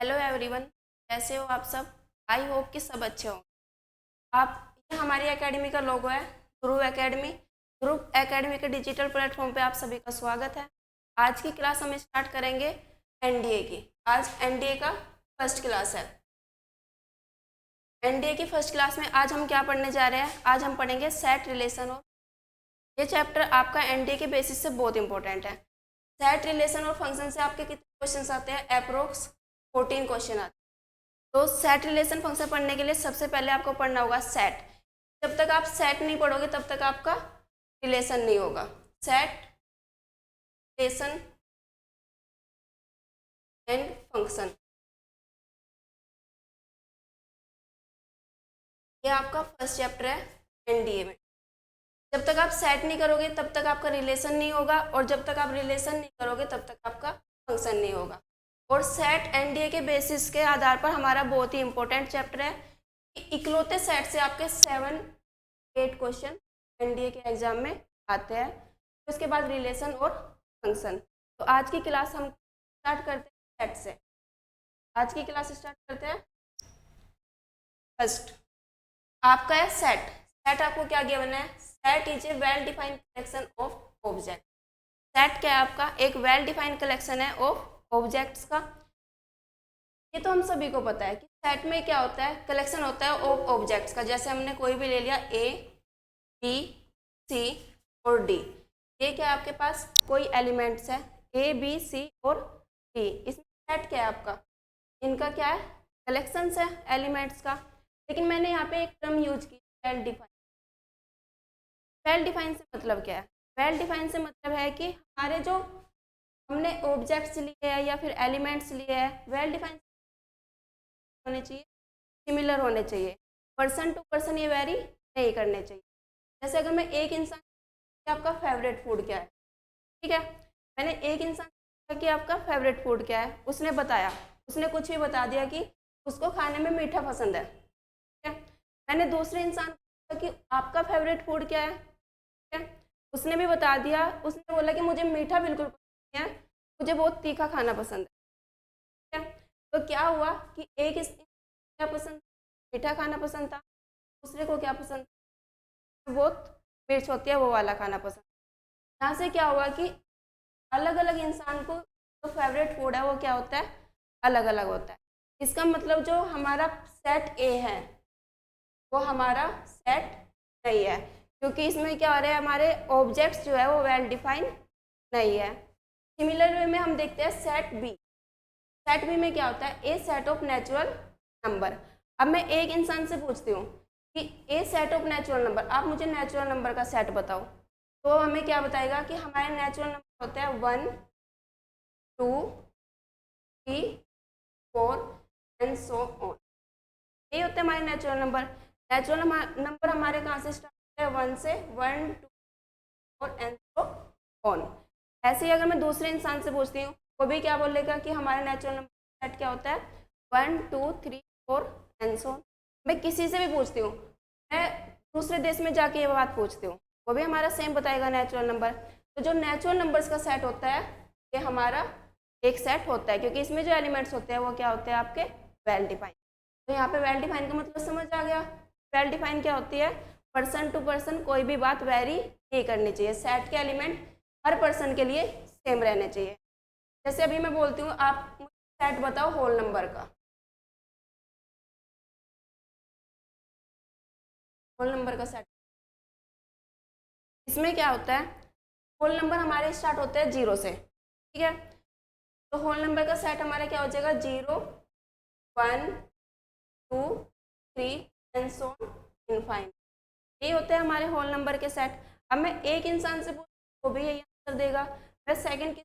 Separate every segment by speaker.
Speaker 1: Hello everyone. कैसे हो आप सब? आई होप कि सब अच्छे हो। आप ये हमारी एकेडमी का लोगो है, ध्रुव एकेडमी। ध्रुव एकेडमी के डिजिटल प्लेटफॉर्म पे आप सभी का स्वागत है। आज की क्लास हम स्टार्ट करेंगे एनडीए की। आज एनडीए का फर्स्ट क्लास है। एनडीए की फर्स्ट क्लास में आज हम क्या पढ़ने जा रहे हैं? आज हम पढ़ेंगे सेट रिलेशन। और ये चैप्टर आपका एनडीए के बेसिस से बहुत इंपॉर्टेंट है। सेट रिलेशन और फंक्शन से आपके कितने क्वेश्चन आते हैं? अप्रोक्स 14 क्वेश्चन आते हैं। तो सेट रिलेशन फंक्शन पढ़ने के लिए सबसे पहले आपको पढ़ना होगा सेट। जब तक आप सेट नहीं पढ़ोगे तब तक आपका रिलेशन नहीं होगा। सेट रिलेशन एंड फंक्शन, ये आपका फर्स्ट चैप्टर है एनडीए में। जब तक आप सेट नहीं करोगे तब तक आपका रिलेशन नहीं होगा, और जब तक आप रिलेशन नहीं करोगे तब तक आपका फंक्शन नहीं होगा। और सेट एनडीए के बेसिस के आधार पर हमारा बहुत ही इंपॉर्टेंट चैप्टर है। इकलौते सेट से आपके 7-8 क्वेश्चन एनडीए के एग्जाम में आते हैं। तो उसके बाद रिलेशन और फंक्शन। तो आज की क्लास हम स्टार्ट करते हैं सेट से। आज की क्लास स्टार्ट करते हैं। फर्स्ट आपका है सेट। सेट आपको क्या गिवन है? Set is a well defined collection of object. Set क्या है आपका? एक वेल डिफाइंड कलेक्शन है ऑफ ऑब्जेक्ट्स का। ये तो हम सभी को पता है कि सेट में क्या होता है? कलेक्शन होता है ऑफ ऑब्जेक्ट्स का। जैसे हमने कोई भी ले लिया ए, बी, सी और डी। ये क्या है आपके पास? कोई एलिमेंट्स है ए, बी, सी और डी। इसमें सेट क्या है आपका? इनका क्या है? कलेक्शंस है एलिमेंट्स का। लेकिन मैंने यहाँ पे एक टर्म यूज की, वेल डिफाइंड। वेल डिफाइन से मतलब क्या है? वेल डिफाइन से मतलब है कि हमारे जो हमने ऑब्जेक्ट्स लिए हैं या फिर एलिमेंट्स लिए हैं, वेल डिफाइन होने चाहिए, सिमिलर होने चाहिए। पर्सन टू पर्सन ये वेरी नहीं करने चाहिए। जैसे अगर मैं एक इंसान, आपका फेवरेट फूड क्या है, ठीक है, मैंने एक इंसान कि आपका फेवरेट फूड क्या है, उसने बताया, उसने कुछ भी बता दिया कि उसको खाने में मीठा पसंद है, ठीक है। मैंने दूसरे इंसान को कि आपका फेवरेट फूड क्या है, ठीक है, उसने भी बता दिया, उसने बोला कि मुझे मीठा बिल्कुल पसंद नहीं है, मुझे बहुत तीखा खाना पसंद है, ठीक है। तो क्या हुआ कि एक क्या पसंद, मीठा खाना पसंद था, दूसरे को क्या पसंद, बहुत मिर्च होती है वो वाला खाना पसंद। यहाँ से क्या हुआ कि अलग अलग इंसान को जो फेवरेट फूड है वो क्या होता है? अलग अलग होता है। इसका मतलब जो हमारा सेट ए है वो हमारा सेट नहीं है, क्योंकि इसमें क्या हो रहा है, हमारे ऑब्जेक्ट्स जो है वो वेल डिफाइंड नहीं है। सिमिलर वे में हम देखते हैं सेट बी। सेट बी में क्या होता है? ए सेट ऑफ नेचुरल नंबर। अब मैं एक इंसान से पूछती हूँ कि ए सेट ऑफ नेचुरल नंबर, आप मुझे नेचुरल नंबर का सेट बताओ। तो हमें क्या बताएगा कि हमारे नेचुरल नंबर होते हैं 1, 2, 3, 4 एंड सो ऑन। ये होते हैं हमारे नेचुरल नंबर। नेचुरल नंबर हमारे कहाँ से स्टार्ट होते हैं? 1 से, 1, 2, 4 एंड सो ऑन। ऐसे ही अगर मैं दूसरे इंसान से पूछती हूँ, वो भी क्या बोलेगा कि हमारे नेचुरल नंबर सेट क्या होता है? 1, 2, 3, 4 एंड सो ऑन। मैं किसी से भी पूछती हूँ, मैं दूसरे देश में जाके ये बात पूछती हूँ, वो भी हमारा सेम बताएगा नेचुरल नंबर। तो जो नेचुरल नंबर्स का सेट होता है ये हमारा एक सेट होता है, क्योंकि इसमें जो एलिमेंट्स होते हैं वो क्या होते हैं? आपके वेल डिफाइंड। तो यहाँ पे वेल डिफाइन का मतलब समझ आ गया। वेल डिफाइन क्या होती है? पर्सन टू पर्सन कोई भी बात वेरी नहीं करनी चाहिए। सेट के एलिमेंट हर पर्सन के लिए सेम रहने चाहिए। जैसे अभी मैं बोलती हूँ, आप मुझे सेट बताओ होल नंबर का। होल नंबर का सेट, इसमें क्या होता है? होल नंबर हमारे स्टार्ट होते हैं 0 से, ठीक है। तो होल नंबर का सेट हमारा क्या हो जाएगा? 0, 1, 2, 3 एंड सो इनफाइनाइट। ये होते हैं हमारे होल नंबर के सेट। अब मैं एक इंसान से पूछ, वो भी यही आंसर देगा। मैं सेकंड की,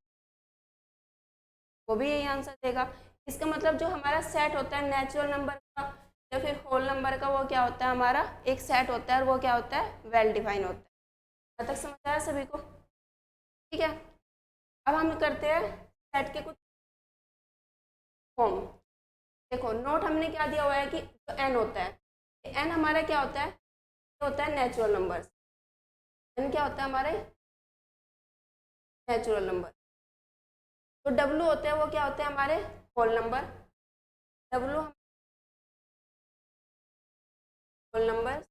Speaker 1: वो भी यही आंसर देगा। इसका मतलब जो हमारा सेट होता है नेचुरल नंबर का या फिर होल नंबर का, वो क्या होता है? हमारा एक सेट होता है और वो क्या होता है? वेल डिफाइन होता है। अब तक समझ आया सभी को? ठीक है। अब हम करते हैं सेट के कुछ फॉर्म। देखो नोट हमने क्या दिया हुआ है कि जो एन होता है, एन हमारा क्या होता है? ये होता है नेचुरल नंबर। एन क्या होता है हमारे? Natural number. तो डब्लू होते हैं वो क्या होते हैं? हमारे whole number. W whole number,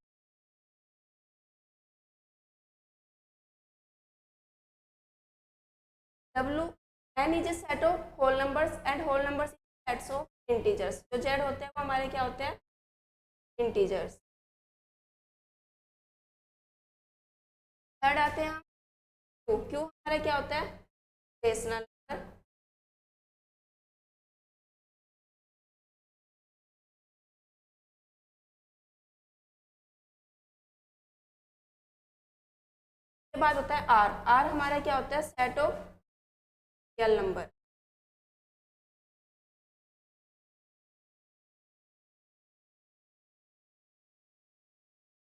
Speaker 1: W N is a set of whole numbers and whole numbers sets of integers. जो जेड होते हैं वो हमारे क्या होते हैं, इंटीजर्स। थर्ड आते हैं हम क्यू। क्यू हमारा क्या होता है, रेशनल नंबर। के बाद होता है आर। आर हमारा क्या होता है, set of real number.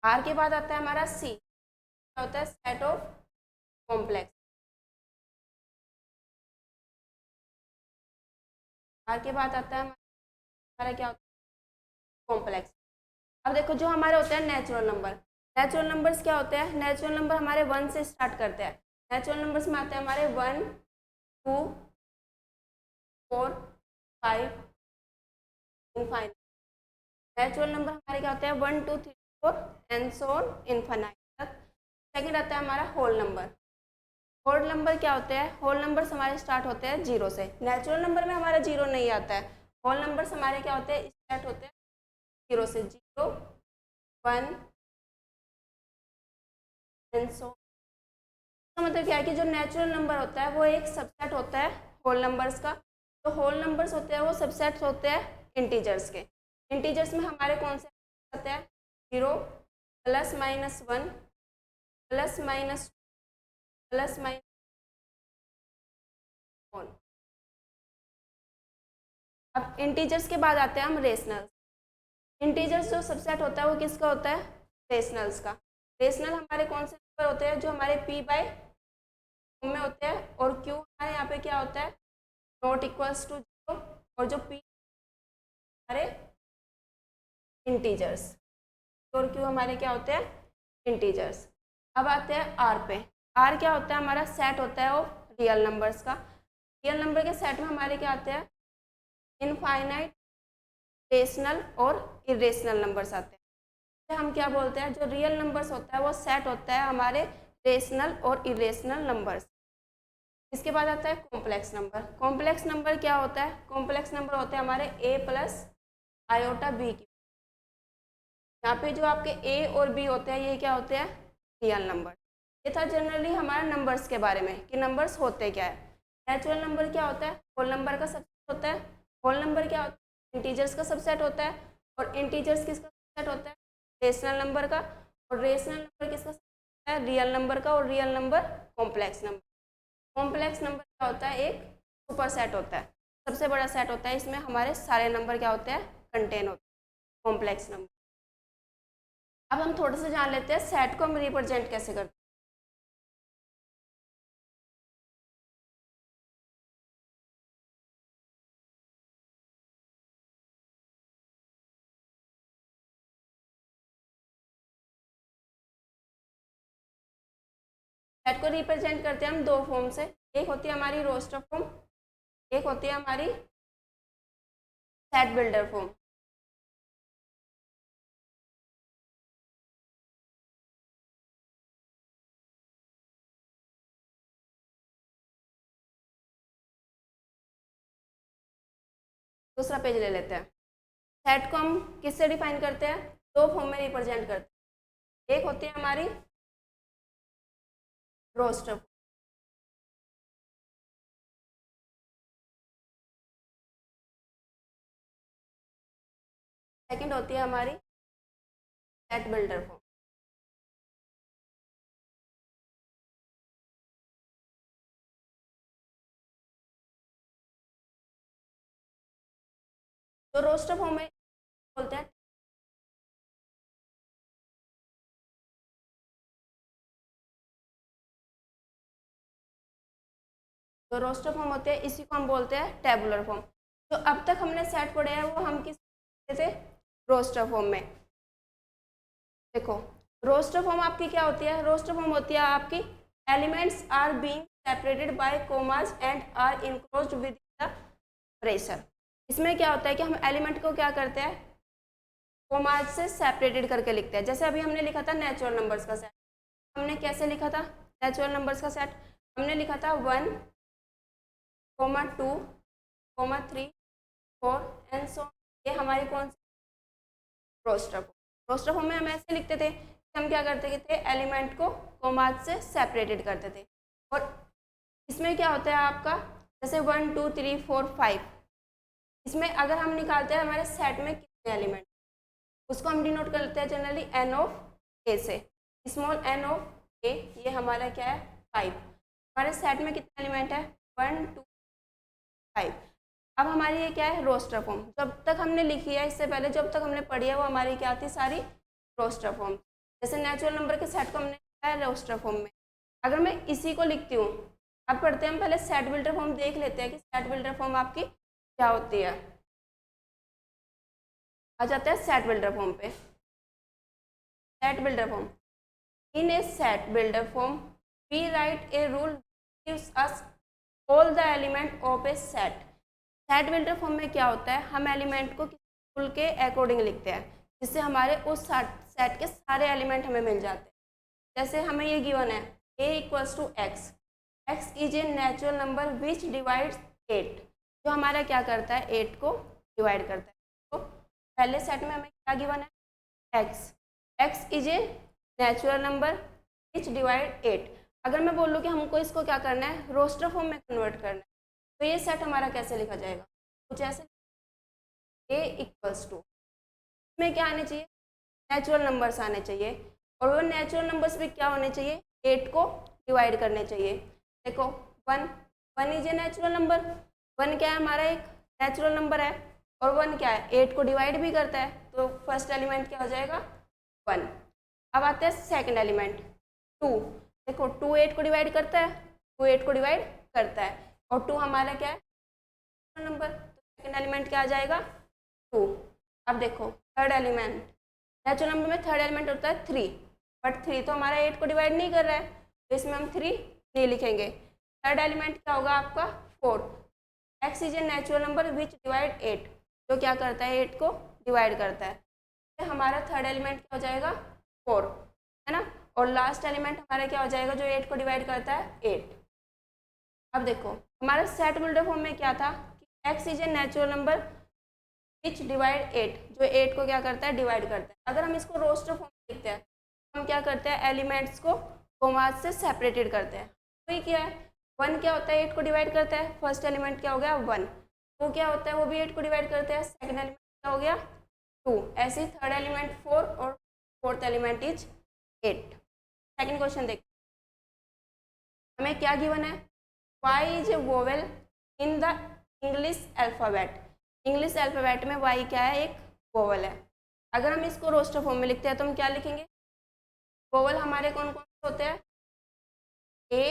Speaker 1: R के बाद आता है हमारा सी, क्या होता है, सेट ऑफ कॉम्प्लेक्स। आर के बाद आता है हमारा क्या होता है, कॉम्प्लेक्स। अब देखो जो हमारे होते हैं नेचुरल नंबर। नेचुरल नंबर्स क्या होते हैं, नेचुरल नंबर हमारे 1 से स्टार्ट करते हैं। नेचुरल नंबर्स में आते हैं हमारे 1, 2, 4, 5 इनफाइनाइट। नेचुरल नंबर हमारे क्या होते हैं, 1, 2, 3, 4 एंड सो ऑन इनफाइनाइट तक। सेकेंड आता है हमारा होल नंबर। होल नंबर क्या होते हैं, होल नंबर्स हमारे स्टार्ट होते हैं 0 से। नेचुरल नंबर में हमारा 0 नहीं आता है। होल नंबर्स हमारे क्या होते हैं, स्टार्ट होते हैं 0 से। 0, 1 एंड सो। मतलब क्या है कि जो नेचुरल नंबर होता है वो एक सबसेट होता है होल नंबर्स का। तो होल नंबर्स होते हैं वो सबसेट्स होते हैं इंटीजर्स के। इंटीजर्स में हमारे कौन से आते हैं, 0, +-1, +-2, +-1। अब इंटीजर्स के बाद आते हैं हम रेशनल। इंटीजर्स जो सबसेट होता है वो किसका होता है, रेशनल्स का। रेशनल हमारे कौन से नंबर होते हैं, जो हमारे p/, में होते हैं। और q हमारे यहाँ पे क्या होता है, नॉट इक्वल्स टू 0। और जो p हमारे इंटीजर्स, और q हमारे क्या होते हैं, इंटीजर्स। अब आते हैं r पे। r क्या होता है, हमारा सेट होता है ऑफ रियल नंबर्स का। रियल नंबर के सेट में हमारे क्या आते हैं, इनफाइनाइट, रेशनल और इरेशनल नंबर्स आते हैं। हम क्या बोलते हैं, जो रियल नंबर्स होता है वो सेट होता है हमारे रेशनल और इरेशनल नंबर्स। इसके बाद आता है कॉम्प्लेक्स नंबर। कॉम्प्लेक्स नंबर क्या होता है, कॉम्प्लेक्स नंबर होते हैं हमारे a+i/b की। यहाँ पे जो आपके a और b होते हैं ये क्या होते हैं, रियल नंबर। ये था जनरली हमारा नंबर्स के बारे में कि नंबर्स होते क्या है। नेचुरल नंबर क्या होता है, होल नंबर का सबसेट होता है। होल नंबर क्या होता है, इंटीजर्स का सबसेट होता है। और इंटीजर्स किसका सबसेट होता है, रेशनल नंबर का। और रेशनल नंबर किसका सबसेट है, रियल नंबर का। और real number complex number. Complex number क्या होता है, एक सुपर सेट होता है, सबसे बड़ा सेट होता है। इसमें हमारे सारे नंबर क्या होते हैं, कंटेन होते हैं, कॉम्प्लेक्स नंबर। अब हम थोड़ा सा जान लेते हैं सेट को हम रिप्रेजेंट कैसे करते हैं। सेट को रिप्रेजेंट करते हैं हम दो फॉर्म से। एक होती है हमारी रोस्टर फॉर्म, एक होती है हमारी सेट बिल्डर फॉर्म। दूसरा पेज ले लेते हैं। सेट को हम किससे डिफाइन करते हैं, दो फॉर्म में रिप्रेजेंट करते हैं। एक होती है हमारी रोस्टर, सेकंड होती है हमारी सेट बिल्डर फॉर्म। तो रोस्टर फॉर्म में बोलते हैं, तो रोस्टर फॉर्म होते हैं, इसी को हम बोलते हैं टेबुलर फॉर्म। तो अब तक हमने सेट पढ़े हैं वो हम किस थे, रोस्टर फॉर्म में। देखो रोस्टर फॉर्म आपकी क्या होती है, रोस्टर फॉर्म होती है आपकी elements are being separated by commas and are enclosed with the braces. इसमें क्या होता है कि हम एलिमेंट को क्या करते हैं, कोमा से सेपरेटेड करके लिखते हैं। जैसे अभी हमने लिखा था नेचुरल नंबर्स का सेट, हमने कैसे लिखा था नेचुरल नंबर्स का सेट, हमने लिखा था 1, 2, 3, 4 एंड सो। ये हमारी कौन सी रोस्टर फॉर्म। रोस्टर फॉर्म में हम ऐसे लिखते थे कि हम क्या करते थे, एलिमेंट को कोमा से सेपरेटेड करते थे। और इसमें क्या होता है आपका, जैसे 1, 2, 3, 4, 5, इसमें अगर हम निकालते हैं हमारे सेट में कितने एलिमेंट, उसको हम डिनोट करते हैं जनरली एन ऑफ ए से। स्मॉल एन ऑफ ए ये हमारा क्या है 5। हमारे सेट में कितने एलिमेंट है 1, 2, 5। अब हमारी ये क्या है रोस्टर फॉर्म। जब तक हमने लिखी है, इससे पहले जब तक हमने पढ़ी है वो हमारी क्या थी, सारी रोस्टर फॉर्म। जैसे नेचुरल नंबर के सेट को हमने लिखा है रोस्टर फॉर्म में। अगर मैं इसी को लिखती हूँ, अब पढ़ते हैं हम पहले सेट बिल्डर फॉर्म देख लेते हैं कि सेट बिल्डर फॉर्म आपकी क्या होती है। आ जाते हैं सेट बिल्डर फॉर्म पे। Set builder form, in a set builder form we write a rule gives us all the element of a set. Set builder form में क्या होता है, हम एलिमेंट को किसी रूल के अकॉर्डिंग लिखते हैं जिससे हमारे उस सेट के सारे एलिमेंट हमें मिल जाते हैं। जैसे हमें ये गिवन है a equals to x, x is a natural number which divides 8, जो हमारा क्या करता है 8 को डिवाइड करता है। तो पहले सेट में हमें क्या गिवन है x, x is a natural number which divide 8। अगर मैं बोलूँ कि हमको इसको क्या करना है रोस्टर फॉर्म में कन्वर्ट करना है, तो ये सेट हमारा कैसे लिखा जाएगा, कुछ ऐसे a इक्वल्स टू, इसमें क्या आने चाहिए नेचुरल नंबर्स आने चाहिए, और वो नेचुरल नंबर्स भी क्या होने चाहिए 8 को डिवाइड करने चाहिए। देखो 1 इज ए नेचुरल नंबर, 1 क्या है हमारा एक नेचुरल नंबर है, और 1 क्या है 8 को डिवाइड भी करता है, तो फर्स्ट एलिमेंट क्या हो जाएगा 1। अब आते हैं सेकंड एलिमेंट 2। देखो 2 8 को डिवाइड करता है, 2 8 को डिवाइड करता है, और 2 हमारा क्या है नंबर, तो सेकंड एलिमेंट क्या आ जाएगा 2। अब देखो थर्ड एलिमेंट, नेचुरल नंबर में थर्ड एलिमेंट होता है 3, बट 3 तो हमारा 8 को डिवाइड नहीं कर रहा है, तो इसमें हम 3 नहीं लिखेंगे। थर्ड एलिमेंट क्या होगा आपका 4, x is a natural number which divide 8, जो क्या करता है 8 को डिवाइड करता है, तो हमारा थर्ड एलिमेंट क्या हो जाएगा 4, है ना। और लास्ट एलिमेंट हमारा क्या हो जाएगा जो 8 को डिवाइड करता है 8। अब देखो हमारा सेट बिल्डर फॉर्म में क्या था कि x is a natural number which divide 8, जो 8 को क्या करता है डिवाइड करता है। अगर हम इसको रोस्टर फॉर्म में लिखते हैं, हम क्या करते हैं एलिमेंट्स को कोमा से सेपरेटेड करते हैं। तो ये क्या है 1 क्या होता है 8 को डिवाइड करता है, फर्स्ट एलिमेंट क्या हो गया 1, वो क्या होता है वो भी 8 को डिवाइड करते हैं, सेकंड एलिमेंट क्या हो गया 2, ऐसे ही थर्ड एलिमेंट 4 और fourth element is 8। Second question देखते हैं, हमें क्या गिवन है y is a vowel in the English alphabet. English alphabet में y क्या है एक वोवेल है। अगर हम इसको रोस्टर फॉर्म में लिखते हैं तो हम क्या लिखेंगे, वोवेल हमारे कौन कौन से होते हैं a,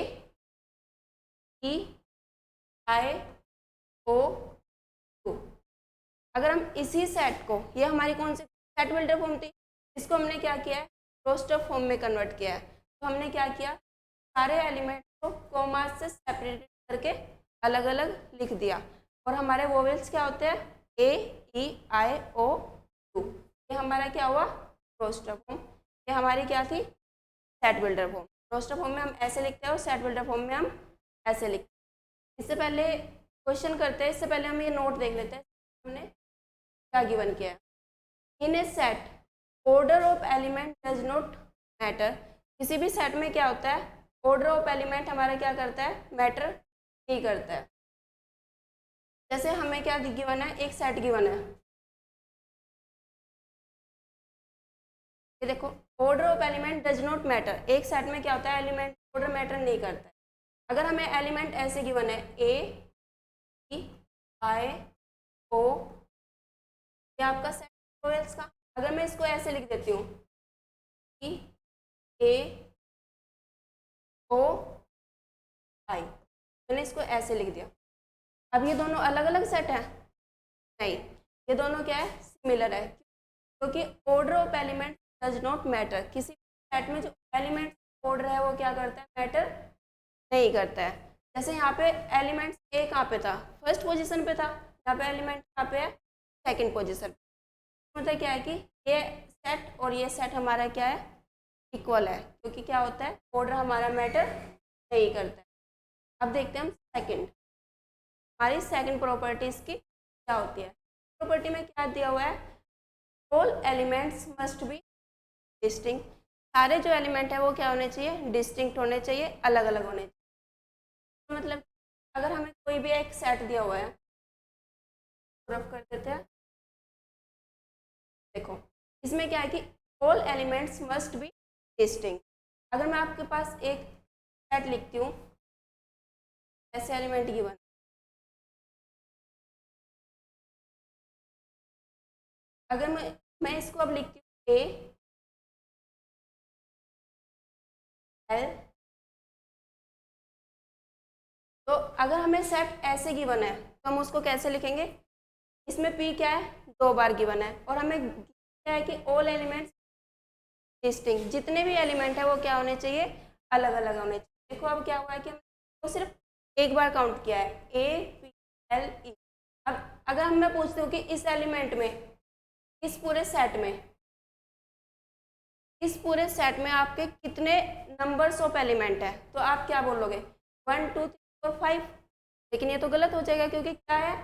Speaker 1: e, i, o, u। अगर हम इसी सेट को, ये हमारी कौन सी सेट बिल्डर फॉर्म थी, इसको हमने क्या किया है रोस्टर फॉर्म में कन्वर्ट किया है। तो हमने क्या किया सारे एलिमेंट को कोमा से सेपरेट करके अलग अलग लिख दिया, और हमारे वोवेल्स क्या होते हैं ए, ई, आई, ओ, यू। ये हमारा क्या हुआ रोस्टर फॉर्म, ये हमारी क्या थी set builder form. Roster form में हम ऐसे लिखते हैं और सेट बिल्डर फॉर्म में हम ऐसे लिखते हैं। इससे पहले क्वेश्चन करते हैं, इससे पहले हम ये नोट देख लेते हैं हमने क्या गिवन किया है। In a set order of element does not matter. किसी भी सेट में क्या होता है ऑर्डर ऑफ एलिमेंट हमारा क्या करता है मैटर नहीं करता है। जैसे हमें क्या गिवन है एक सेट गिवन है, ये देखो order of element does not matter. एक सेट में क्या होता है एलिमेंट ऑर्डर मैटर नहीं करता है। अगर हमें एलिमेंट ऐसे गिवन है ए, ई, आई, ओ, ये आपका सेट वोवेल्स का। अगर मैं इसको ऐसे लिख देती हूँ ई, ए, ओ, आई, मैंने इसको ऐसे लिख दिया। अब ये दोनों अलग अलग सेट है नहीं, ये दोनों क्या है सिमिलर है, क्योंकि order of element does not matter. किसी सेट में जो एलिमेंट ऑर्डर है वो क्या करता है मैटर नहीं करता है। जैसे यहाँ पे एलिमेंट्स ए कहाँ पे था फर्स्ट पोजीशन पे था, यहाँ पे एलिमेंट कहाँ पे है, सेकंड पोजीशन। मतलब क्या है कि ये सेट और ये सेट हमारा क्या है, इक्वल है, क्योंकि क्या होता है, ऑर्डर हमारा मैटर नहीं करता है। अब देखते हैं हम सेकंड, हमारी सेकंड प्रॉपर्टीज की क्या होती है। प्रॉपर्टी में क्या दिया हुआ है, all elements must be distinct. सारे जो एलिमेंट है वो क्या होने चाहिए, डिस्टिंक्ट होने चाहिए, अलग अलग होने चाहिए। मतलब अगर हमें कोई भी एक सेट दिया हुआ है, रफ कर देते हैं, देखो इसमें क्या है कि all elements must be distinct. अगर मैं आपके पास एक सेट लिखती हूँ, ऐसे एलिमेंट गिवन, अगर मैं इसको अब लिखती हूँ ए एल, तो अगर हमें सेट ऐसे गिवन है तो हम उसको कैसे लिखेंगे, इसमें पी क्या है, 2 बार गिवन है, और हमें क्या है कि ऑल एलिमेंट्स डिस्टिंक्ट, जितने भी एलिमेंट है वो क्या होने चाहिए, अलग अलग होने चाहिए। देखो अब क्या हुआ है कि हमने सिर्फ एक बार काउंट किया है, ए पी एल ई। अब अगर मैं पूछती हूँ कि इस एलिमेंट में, इस पूरे सेट में, इस पूरे सेट में आपके कितने नंबर्स ऑफ एलिमेंट है, तो आप क्या बोलोगे, 1 2 3 4 5। लेकिन ये तो गलत हो जाएगा, क्योंकि क्या है,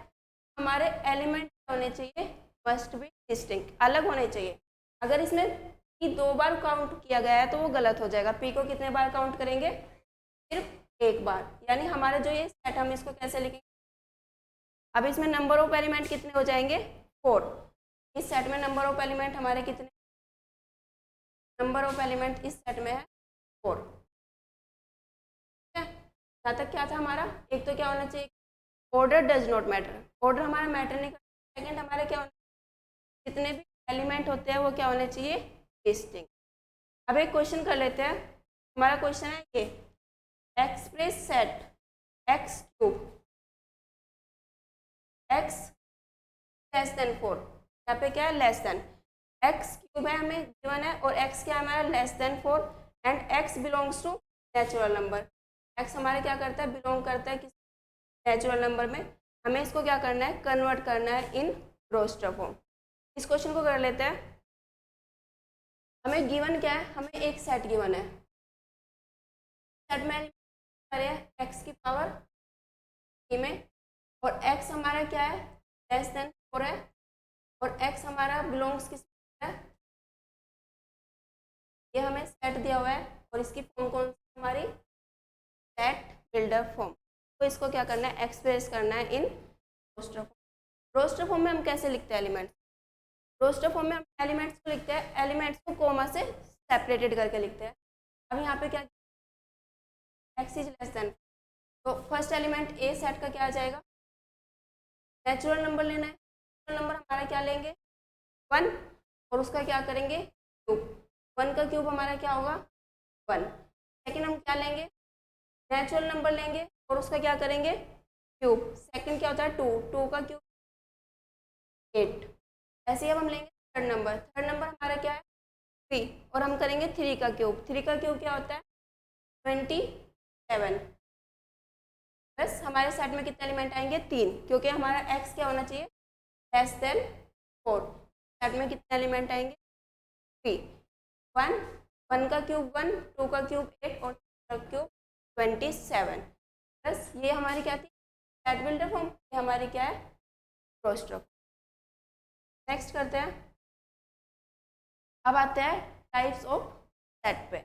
Speaker 1: हमारे एलिमेंट होने चाहिए मस्ट बी डिस्टिंक्ट, अलग होने चाहिए। अगर इसमें पी 2 बार काउंट किया गया है तो वो गलत हो जाएगा। पी को कितने बार काउंट करेंगे, सिर्फ एक बार। यानी हमारा जो ये सेट, हम इसको कैसे लिखेंगे, अब इसमें नंबर ऑफ एलिमेंट कितने हो जाएंगे, 4। इस सेट में नंबर ऑफ एलिमेंट हमारे कितने, नंबर ऑफ एलिमेंट इस सेट में है 4। ठीक है, यहाँ तक क्या था हमारा, एक तो क्या होना चाहिए, order does not matter, order हमारा मैटर नहीं करता। सेकंड हमारे क्या होना, जितने भी एलिमेंट होते हैं वो क्या होने चाहिए, डिस्टिंक्ट। अब एक क्वेश्चन कर लेते हैं, हमारा क्वेश्चन है ये, express set x cube x less than 4। यहाँ पे क्या है, लेस देन, एक्स क्यूब है हमें गिवन है, और एक्स क्या है हमारा, less than 4, and x belongs to natural number. X हमारे क्या करता है, बिलोंग करता है किस नेचुरल नंबर में। हमें इसको क्या करना है, कन्वर्ट करना है इन रोस्टर फॉर्म। इस क्वेश्चन को कर लेते हैं। हमें गिवन क्या है, हमें एक सेट गिवन है, सेट में एक्स की पावर में, और एक्स हमारा क्या है, लेस देन 4 है, और एक्स हमारा बिलोंग्स किस है, ये हमें सेट दिया हुआ है, और इसकी फॉर्म कौन सी हमारी, सेट बिल्डर फॉर्म। तो इसको क्या करना है, एक्सप्रेस करना है in roster form. Roster form में हम कैसे लिखते हैं एलिमेंट्स, रोस्टर फॉर्म में हम एलिमेंट्स को लिखते हैं, एलिमेंट्स को कोमा से सेपरेटेड करके लिखते हैं। अब यहाँ पे क्या, एक्स इज लेस देन, तो फर्स्ट एलिमेंट ए सेट का क्या आ जाएगा, नेचुरल नंबर लेना है। नेचुरल नंबर हमारा क्या लेंगे, 1, और उसका क्या करेंगे, क्यूब। 1 का क्यूब हमारा क्या होगा, 1। सेकेंड हम क्या लेंगे, नेचुरल नंबर लेंगे, और उसका क्या करेंगे, क्यूब। सेकेंड क्या होता है, 2, 2 का क्यूब 8। ऐसे ही अब हम लेंगे थर्ड नंबर, थर्ड नंबर हमारा क्या है, 3, और हम करेंगे 3 का क्यूब। 3 का क्यूब क्या होता है, 27। बस हमारे सेट में कितने एलिमेंट आएंगे, 3, क्योंकि हमारा एक्स क्या होना चाहिए, लेस देन 4। सेट में कितने एलिमेंट आएंगे, 3। 1, 1 का क्यूब 1, 2 का क्यूब 8, और 3 का क्यूब 27। बस ये हमारी क्या थी, सेट बिल्डर फॉर्म। ये हमारी क्या है, रोस्टर फॉर्म। नेक्स्ट करते हैं, अब आते हैं टाइप्स ऑफ सेट पे।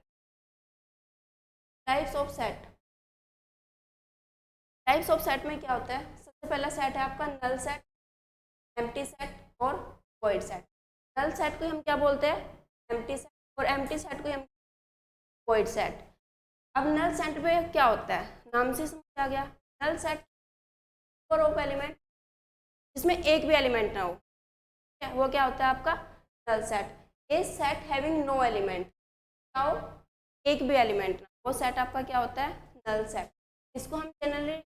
Speaker 1: Types of set, types of set में क्या होता है, सबसे पहला सेट है आपका नल सेट, एम्प्टी सेट और वॉइड सेट। नल सेट को हम क्या बोलते हैं, एम्प्टी सेट, और एम्प्टी सेट को हम वॉइड सेट। अब नल सेट पे क्या होता है, नाम से समझ आ गया, null set for of element, जिसमें एक भी एलिमेंट ना हो, वो क्या होता है आपका नल सेट। ए सेट हैविंग नो एलिमेंट, क्या हो, एक भी एलिमेंट ना, वो सेट आपका क्या होता है, नल सेट। इसको हम जनरली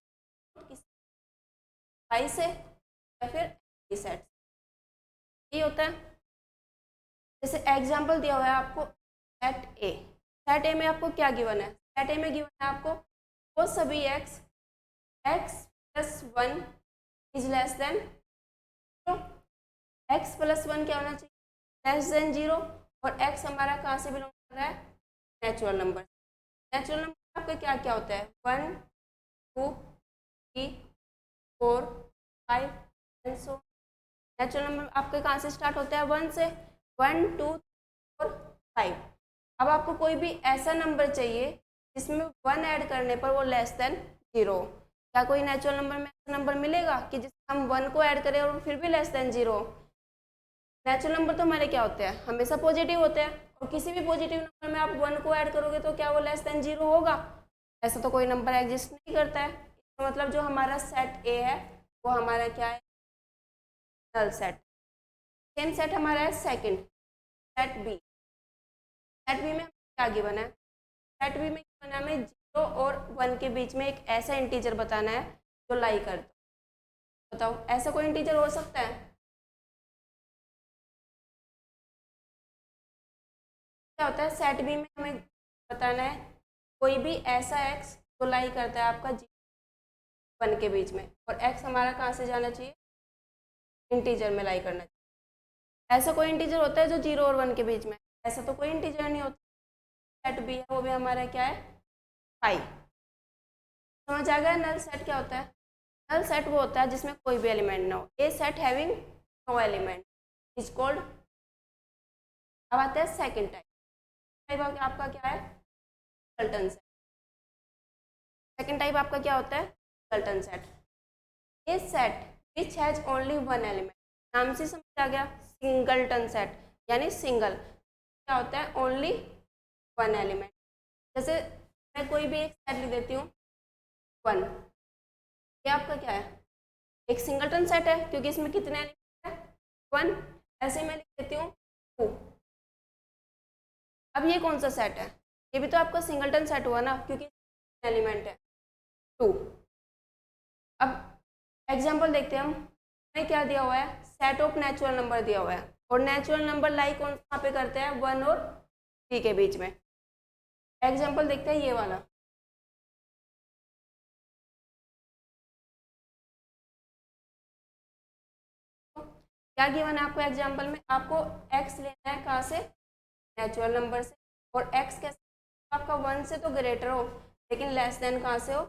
Speaker 1: आई से या फिर सेट ये होता है। जैसे एग्जांपल दिया हुआ है आपको, सेट ए, सेट ए में आपको क्या गिवन है, सेट ए में गिवन है आपको वो सभी x, x plus 1 is less than x plus 1 क्या होना चाहिए, लेस देन 0, और x हमारा कहाँ से बिलोंग कर रहा है, नेचुरल नंबर। नेचुरल नंबर आपका क्या क्या होता है, 1 2 3 4 5 एंड सो। नेचुरल नंबर आपके कहाँ से स्टार्ट होता है, 1 से, 1 2 4 5। अब आपको कोई भी ऐसा नंबर चाहिए जिसमें 1 ऐड करने पर वो लेस देन 0। क्या कोई नेचुरल नंबर में ऐसा नंबर मिलेगा कि जिसमें हम 1 को ऐड करें और फिर भी लेस देन 0? नेचुरल नंबर तो हमारे क्या होते हैं, हमेशा पॉजिटिव होते हैं, और किसी भी पॉजिटिव नंबर में आप 1 को ऐड करोगे तो क्या वो लेस देन 0 होगा? ऐसा तो कोई नंबर एग्जिस्ट नहीं करता है। इसका मतलब जो हमारा सेट ए है वो हमारा क्या है, नल सेट। सेम सेट हमारा है second, set B. Set B में क्या गिवन है, सेट बी में गिवन है हमें 0 और 1 के बीच में एक ऐसा इंटीजर बताना है जो लाई कर दो। बताओ ऐसा कोई इंटीजर हो सकता है? क्या होता है, सेट बी में हमें बताना है कोई भी ऐसा एक्स जो लाई करता है आपका 1 के बीच में, और एक्स हमारा कहाँ से जाना चाहिए, इंटीजर में लाई करना चाहिए। ऐसा कोई इंटीजर होता है जो 0 और 1 के बीच में? ऐसा तो कोई इंटीजर नहीं होता। सेट बी है वो भी हमारा क्या है, 5। समझ आ गया नल सेट क्या होता है? नल सेट वो होता है जिसमें कोई भी एलिमेंट ना हो। A set having no element is called. अब आता है सेकंड टाइप। टाइप आपका क्या है, सिंगलटन सेट। सेकंड टाइप आपका क्या होता है, singleton set. A set which has only 1 element, नाम से समझ आ गया, सिंगलटन सेट यानी सिंगल। क्या होता है, ओनली 1 एलिमेंट। जैसे मैं कोई भी एक सेट लिख देती हूँ 1, ये आपका क्या है, एक सिंगलटन सेट है क्योंकि इसमें कितने एलिमेंट है, 1। ऐसे मैं लिख देती हूँ 2। अब ये कौन सा सेट है, ये भी तो आपका सिंगलटन सेट हुआ ना क्योंकि एलिमेंट है 2। अब एग्जाम्पल देखते हैं हम, हमें क्या दिया हुआ है, सेट ऑफ नेचुरल नंबर दिया हुआ है, और नेचुरल नंबर लाई कौन कहाँ पे करते हैं, 1 और 3 के बीच में। एग्जाम्पल देखते हैं ये वाला, क्या गिवन है आपको एग्जाम्पल में, आपको x लेना है कहाँ से, नेचुरल नंबर से, और x कैसे, आपका 1 से तो ग्रेटर हो लेकिन लेस देन कहाँ से हो,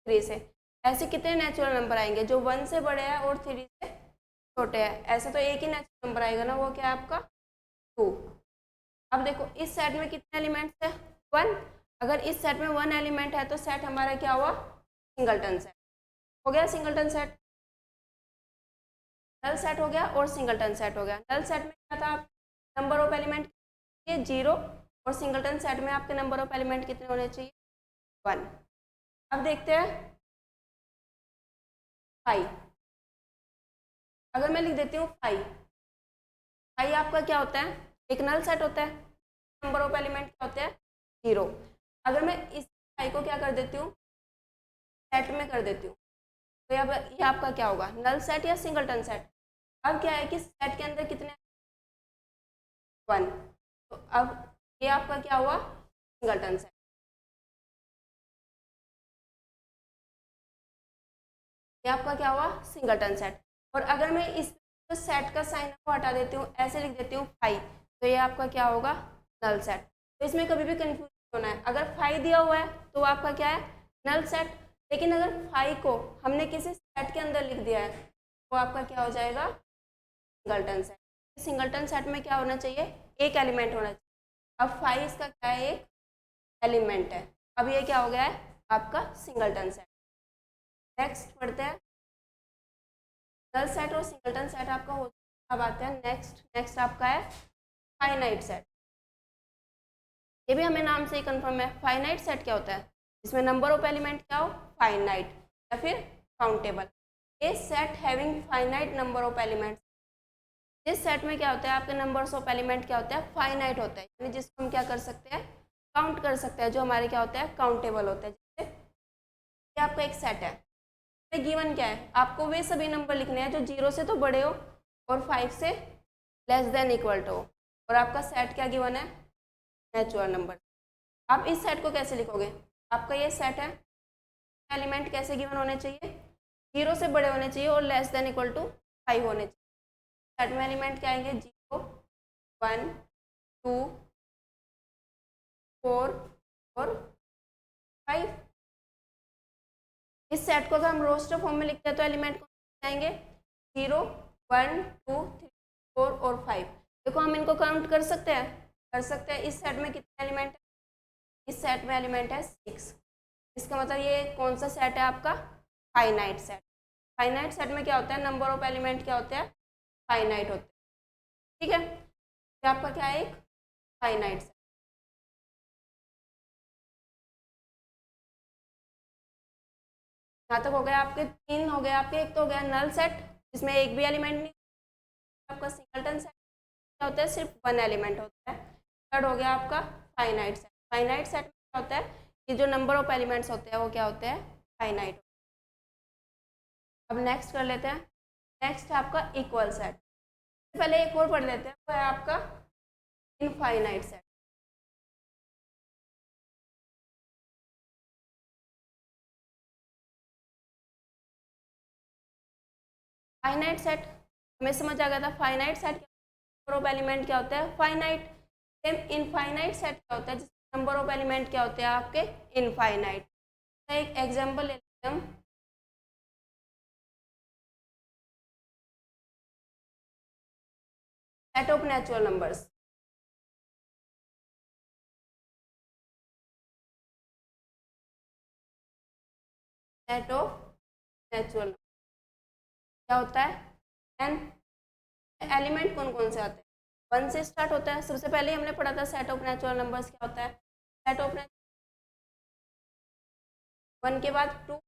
Speaker 1: 3 से। ऐसे कितने नेचुरल नंबर आएंगे जो 1 से बड़े हैं और 3 से छोटे हैं? ऐसे तो एक ही नेचुरल नंबर आएगा ना, वो क्या है आपका 2। अब देखो इस सेट में कितने एलिमेंट्स है, 1। अगर इस सेट में 1 एलिमेंट है तो सेट हमारा क्या हुआ, सिंगलटन सेट हो गया। सिंगलटन सेट, नल सेट हो गया और सिंगलटन सेट हो गया। नल सेट में क्या था, नंबर ऑफ एलिमेंट ये 0, और सिंगलटन सेट में आपके नंबर ऑफ एलिमेंट कितने होने चाहिए, 1। अब देखते हैं 5। अगर मैं लिख देती हूँ 5, 5 आपका क्या होता है, एक नल सेट होता है, नंबर ऑफ एलिमेंट क्या होते हैं, 0। अगर मैं इस 5 को क्या कर देती हूँ, सेट में कर देती हूँ, तो अब ये आपका क्या होगा, नल सेट या सिंगलटन सेट? अब क्या है कि सेट के अंदर कितने, 1। तो अब ये आपका क्या हुआ, सिंगलटन सेट। ये आपका क्या हुआ, सिंगलटन सेट। और अगर मैं इस सेट का साइन को हटा देती हूँ, ऐसे लिख देती हूँ 5, तो ये आपका क्या होगा, नल सेट। तो इसमें कभी भी कंफ्यूज होना है, अगर 5 दिया हुआ है तो आपका क्या है, नल सेट। लेकिन अगर 5 को हमने किसी सेट के अंदर लिख दिया है तो आपका क्या हो जाएगा, सिंगलटन सेट। सिंगलटन सेट में क्या होना चाहिए, एक एलिमेंट होना चाहिए। अब 5 इसका क्या है, एक एलिमेंट है। अब ये क्या हो गया है, आपका सिंगलटन सेट। नेक्स्ट पढ़ते हैं, नल सेट और सिंगलटन सेट आपका हो। अब आते हैं नेक्स्ट आपका है फाइनाइट सेट। ये भी हमें नाम से ही कंफर्म है। फाइनाइट सेट क्या होता है, इसमें नंबर ऑफ एलिमेंट क्या हो, फाइनाइट या फिर countable. A set having finite number of element. इस सेट में क्या होता है, आपके नंबर्स ऑफ एलिमेंट क्या होता है, फाइनाइट होता है, यानी जिसको हम क्या कर सकते हैं, काउंट कर सकते हैं, जो हमारे क्या होता है, काउंटेबल होता है। जैसे ये आपका एक सेट है, गिवन क्या है, आपको वे सभी नंबर लिखने हैं जो 0 से तो बड़े हो और 5 से लेस देन इक्वल टू हो। और आपका सेट क्या गिवन है, नेचुरल नंबर। आप इस सेट को कैसे लिखोगे, आपका ये सेट है, एलिमेंट कैसे गिवन होने चाहिए, 0 से बड़े होने चाहिए और लेस देन इक्वल टू 5 होने चाहिए। सेट में एलिमेंट क्या आएंगे 0 1 2 4 और 5। इस सेट को अगर हम रोस्टर फॉर्म में लिखते हैं तो एलिमेंट कौन आएंगे 0 1 2 3 4 और 5। देखो हम इनको काउंट कर सकते हैं। इस सेट में कितने एलिमेंट है, इस सेट में एलिमेंट है 6। इसका मतलब ये कौन सा सेट है आपका फाइनाइट सेट। फाइनाइट सेट में क्या होता है नंबर ऑफ एलिमेंट क्या होते हैं फाइनाइट होते हैं। ठीक है, तो आपका क्या है एक फाइनाइट सेट। यहाँ तक हो गया आपके, 3 हो गया आपके। एक तो हो गया नल सेट जिसमें एक भी एलिमेंट नहीं, आपका सिंगलटन सेट क्या होता है सिर्फ 1 एलिमेंट होता है। थर्ड हो गया आपका फाइनाइट सेट। फाइनाइट सेट में क्या होता है कि जो नंबर ऑफ एलिमेंट्स होते हैं वो क्या होते हैं फाइनाइट। अब नेक्स्ट कर लेते हैं। नेक्स्ट है आपका इक्वल सेट। पहले एक और पढ़ लेते हैं, वो है आपका इनफाइनाइट सेट। फाइनाइट सेट हमें समझ आ गया था। Finite set number of element क्या होता है फाइनाइट। सेम इनफाइनाइट सेट क्या होता है जिसमें नंबर ऑफ एलिमेंट क्या होते हैं आपके इनफाइनाइट। एक एग्जांपल ले लेते हैं हम। Set of natural numbers. Set of natural क्या होता है एन एलिमेंट कौन कौन से आते हैं 1 से स्टार्ट होता है। सबसे पहले हमने पढ़ा था सेट ऑफ नेचुरल नंबर्स क्या होता है। सेट ऑफ 1 के बाद 2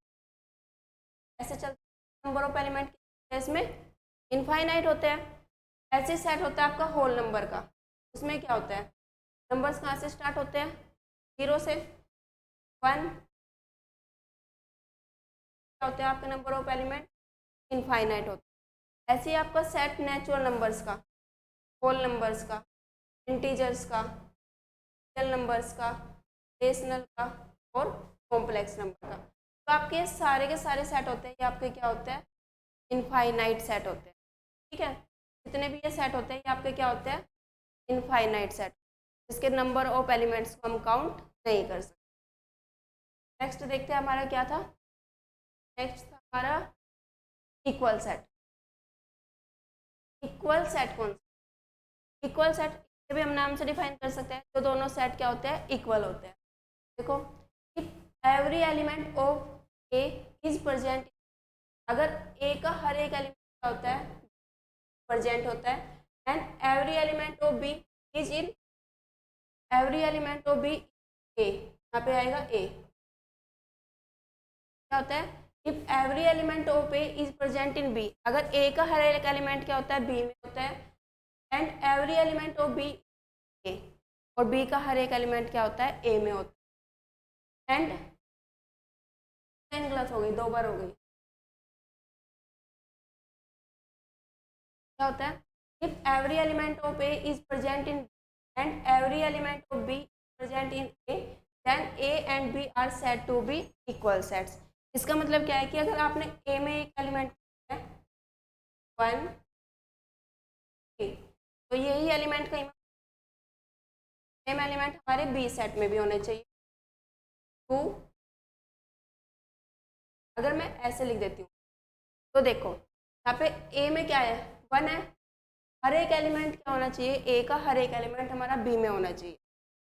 Speaker 1: ऐसे चलते नंबर ऑफ एलिमेंट इसमें इनफाइनाइट होते हैं। ऐसे सेट होता है आपका होल नंबर का। उसमें क्या होता है नंबर्स कहाँ से स्टार्ट होते हैं 0 से 1 क्या होते हैं आपके नंबर ऑफ एलिमेंट इनफाइनाइट होते हैं। ऐसे ही आपका सेट नेचुरल नंबर्स का, होल नंबर्स का, इंटीजर्स का, रियल नंबर्स का, रेशनल का और कॉम्प्लेक्स नंबर का। तो आपके सारे के सारे सेट होते हैं ये आपके क्या होते हैं इनफाइनाइट सेट होते हैं। ठीक है, जितने भी ये सेट होते हैं ये आपके क्या होते हैं इनफाइनाइट सेट, जिसके नंबर ऑफ एलिमेंट्स को हम काउंट नहीं कर सकते। नेक्स्ट देखते हैं हमारा क्या था। नेक्स्ट था हमारा इक्वल सेट। इक्वल सेट कौन सा इक्वल सेट भी हम नाम से डिफाइन कर सकते हैं। तो दोनों सेट क्या होते हैं इक्वल होते हैं। देखो if every element of A is present, अगर ए का हर एक एलिमेंट क्या होता है प्रेजेंट होता है and every element of B is in, every element of B A, यहाँ पे आएगा ए। क्या होता है if every element of A is present in B, अगर ए का हर एक एलिमेंट क्या होता है बी में होता है and every element of B A, और बी का हर एक एलिमेंट क्या होता है ए में होता है। एंड गलत हो गई, 2 बार हो गई। क्या होता है if every element of A is present in and every element of B present in A, then A and B are said to be equal sets. इसका मतलब क्या है कि अगर आपने ए में एक एलिमेंट है 1 3, तो यही एलिमेंट कहीं सेम एलिमेंट हमारे बी सेट में भी होने चाहिए 2। अगर मैं ऐसे लिख देती हूँ तो देखो यहाँ पे ए में क्या है 1 है, हर एक एलिमेंट क्या होना चाहिए ए का हर एक एलिमेंट हमारा बी में होना चाहिए।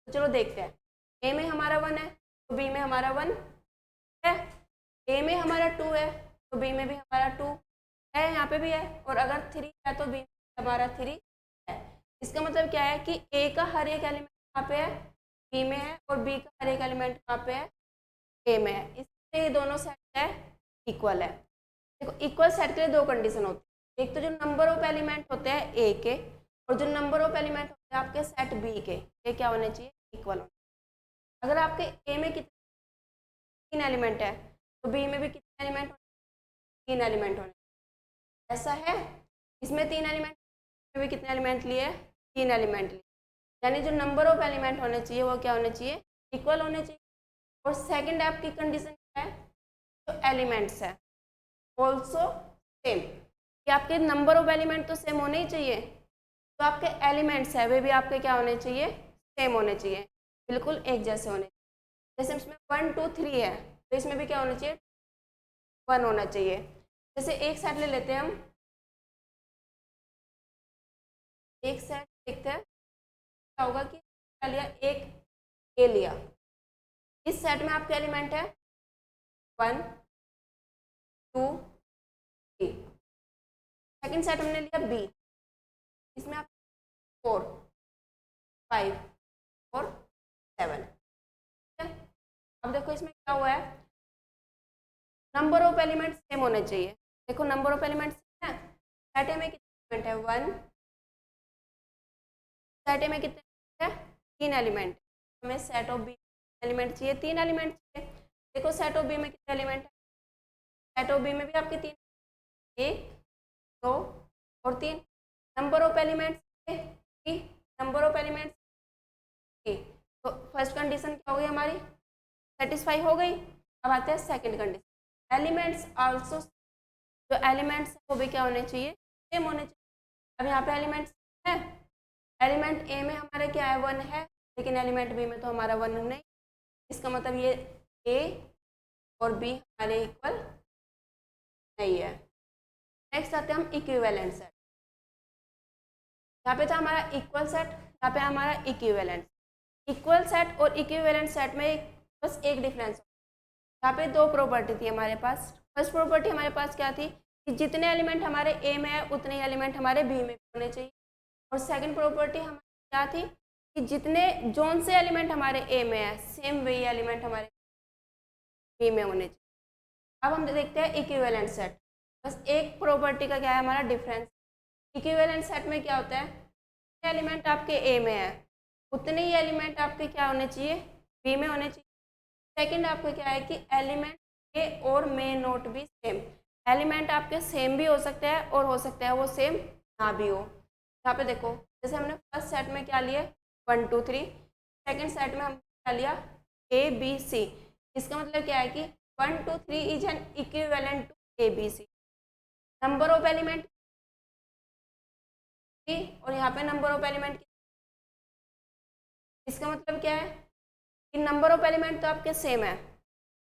Speaker 1: तो चलो देखते हैं ए में हमारा 1 है तो बी में हमारा 1 है, ए में हमारा 2 है तो बी में भी हमारा 2 है, यहाँ पे भी है, और अगर 3 है तो बी में हमारा 3 है। इसका मतलब क्या है कि ए का हर एक एलिमेंट कहाँ पे है बी में है और बी का हर एक एलिमेंट कहाँ पे है ए में है। इससे ये दोनों सेट है इक्वल है। देखो इक्वल सेट के लिए 2 कंडीशन होती है, एक तो जो नंबर ऑफ एलिमेंट होते हैं ए के और जो नंबर ऑफ एलिमेंट होते हैं आपके सेट बी के, ये क्या होने चाहिए इक्वल होने। अगर आपके ए में कितने 3 एलिमेंट है तो बी में भी कितने एलिमेंट होने 3 एलिमेंट होने। ऐसा है इसमें 3 एलिमेंट में भी कितने एलिमेंट लिए 3 एलिमेंट लिए, यानी जो नंबर ऑफ एलिमेंट होने चाहिए वो क्या होने चाहिए इक्वल होने चाहिए। और सेकंड आपकी कंडीशन क्या है जो एलिमेंट्स है ऑल्सो सेम, कि आपके नंबर ऑफ एलिमेंट तो सेम होने ही चाहिए, तो आपके एलिमेंट्स है वे भी आपके क्या होने चाहिए, सेम होने चाहिए, बिल्कुल एक जैसे होने चाहिए। जैसे इसमें 1 2 3 है, तो इसमें भी क्या होना चाहिए, 1 होना चाहिए। जैसे एक सेट ले लेते हैं हम, एक सेट देखते हैं क्या होगा कि क्या लिया, एक ए लिया, इस सेट में आपके एलिमेंट है 1 2 3। सेकेंड सेट हमने लिया बी, इसमें आप 4 5 और 7, ठीक है। अब देखो इसमें क्या हुआ है, नंबर ऑफ एलिमेंट सेम होने चाहिए। देखो नंबर ऑफ एलिमेंट सेम है, सेट ए में कितने एलिमेंट है, 1, सेट ए में कितने है, 3 एलिमेंट, हमें सेट ऑफ बी एलिमेंट चाहिए, 3 एलिमेंट चाहिए। देखो सेट ऑफ बी में कितने एलिमेंट है, सेट ऑफ बी में भी आपके 3, 1 2 और 3। Number of elements 3, number of elements 3, तो फर्स्ट कंडीशन क्या हो गई हमारी, सेटिस्फाई हो गई। अब आते हैं सेकंड कंडीशन, एलिमेंट्स आल्सो, जो एलिमेंट्स वो भी क्या होने चाहिए, सेम होने चाहिए। अब यहाँ पे एलिमेंट्स है, एलिमेंट ए में हमारे क्या है 1 है, लेकिन एलिमेंट बी में तो हमारा 1 नहीं, इसका मतलब ये ए और बी हमारे इक्वल नहीं है। नेक्स्ट आते हैं हम इक्विवेलेंट सेट, यहाँ पे था हमारा इक्वल सेट, यहाँ पे हमारा इक्विवेलेंट। इक्वल सेट और इक्विवेलेंट सेट में बस एक डिफरेंस, यहाँ पे दो प्रॉपर्टी थी हमारे पास। फर्स्ट प्रॉपर्टी हमारे पास क्या थी कि जितने एलिमेंट हमारे ए में है उतने ही एलिमेंट हमारे बी में होने चाहिए, और सेकंड प्रॉपर्टी हमारी क्या थी कि जितने जोन से एलिमेंट हमारे ए में है सेम वही एलिमेंट हमारे बी में होने चाहिए। अब हम देखते हैं इक्विवेलेंट सेट, बस एक प्रॉपर्टी का क्या है हमारा डिफरेंस। इक्विवेलेंट सेट में क्या होता है, जितने एलिमेंट आपके ए में है उतने ही एलिमेंट आपके क्या होने चाहिए, बी में होने चाहिए। सेकंड आपका क्या है कि एलिमेंट ए और may not be same, element आपके सेम भी हो सकते हैं और हो सकता है वो सेम ना भी हो। यहाँ पे देखो जैसे हमने फर्स्ट सेट में क्या लिया 1 2 3, सेकंड सेट में हम क्या लिया ए बी सी, इसका मतलब क्या है कि 1 2 3 is an equivalent to A B C. Number of element और यहाँ पे नंबर ऑफ एलिमेंट, इसका मतलब क्या है कि नंबर ऑफ एलिमेंट तो आपके सेम है,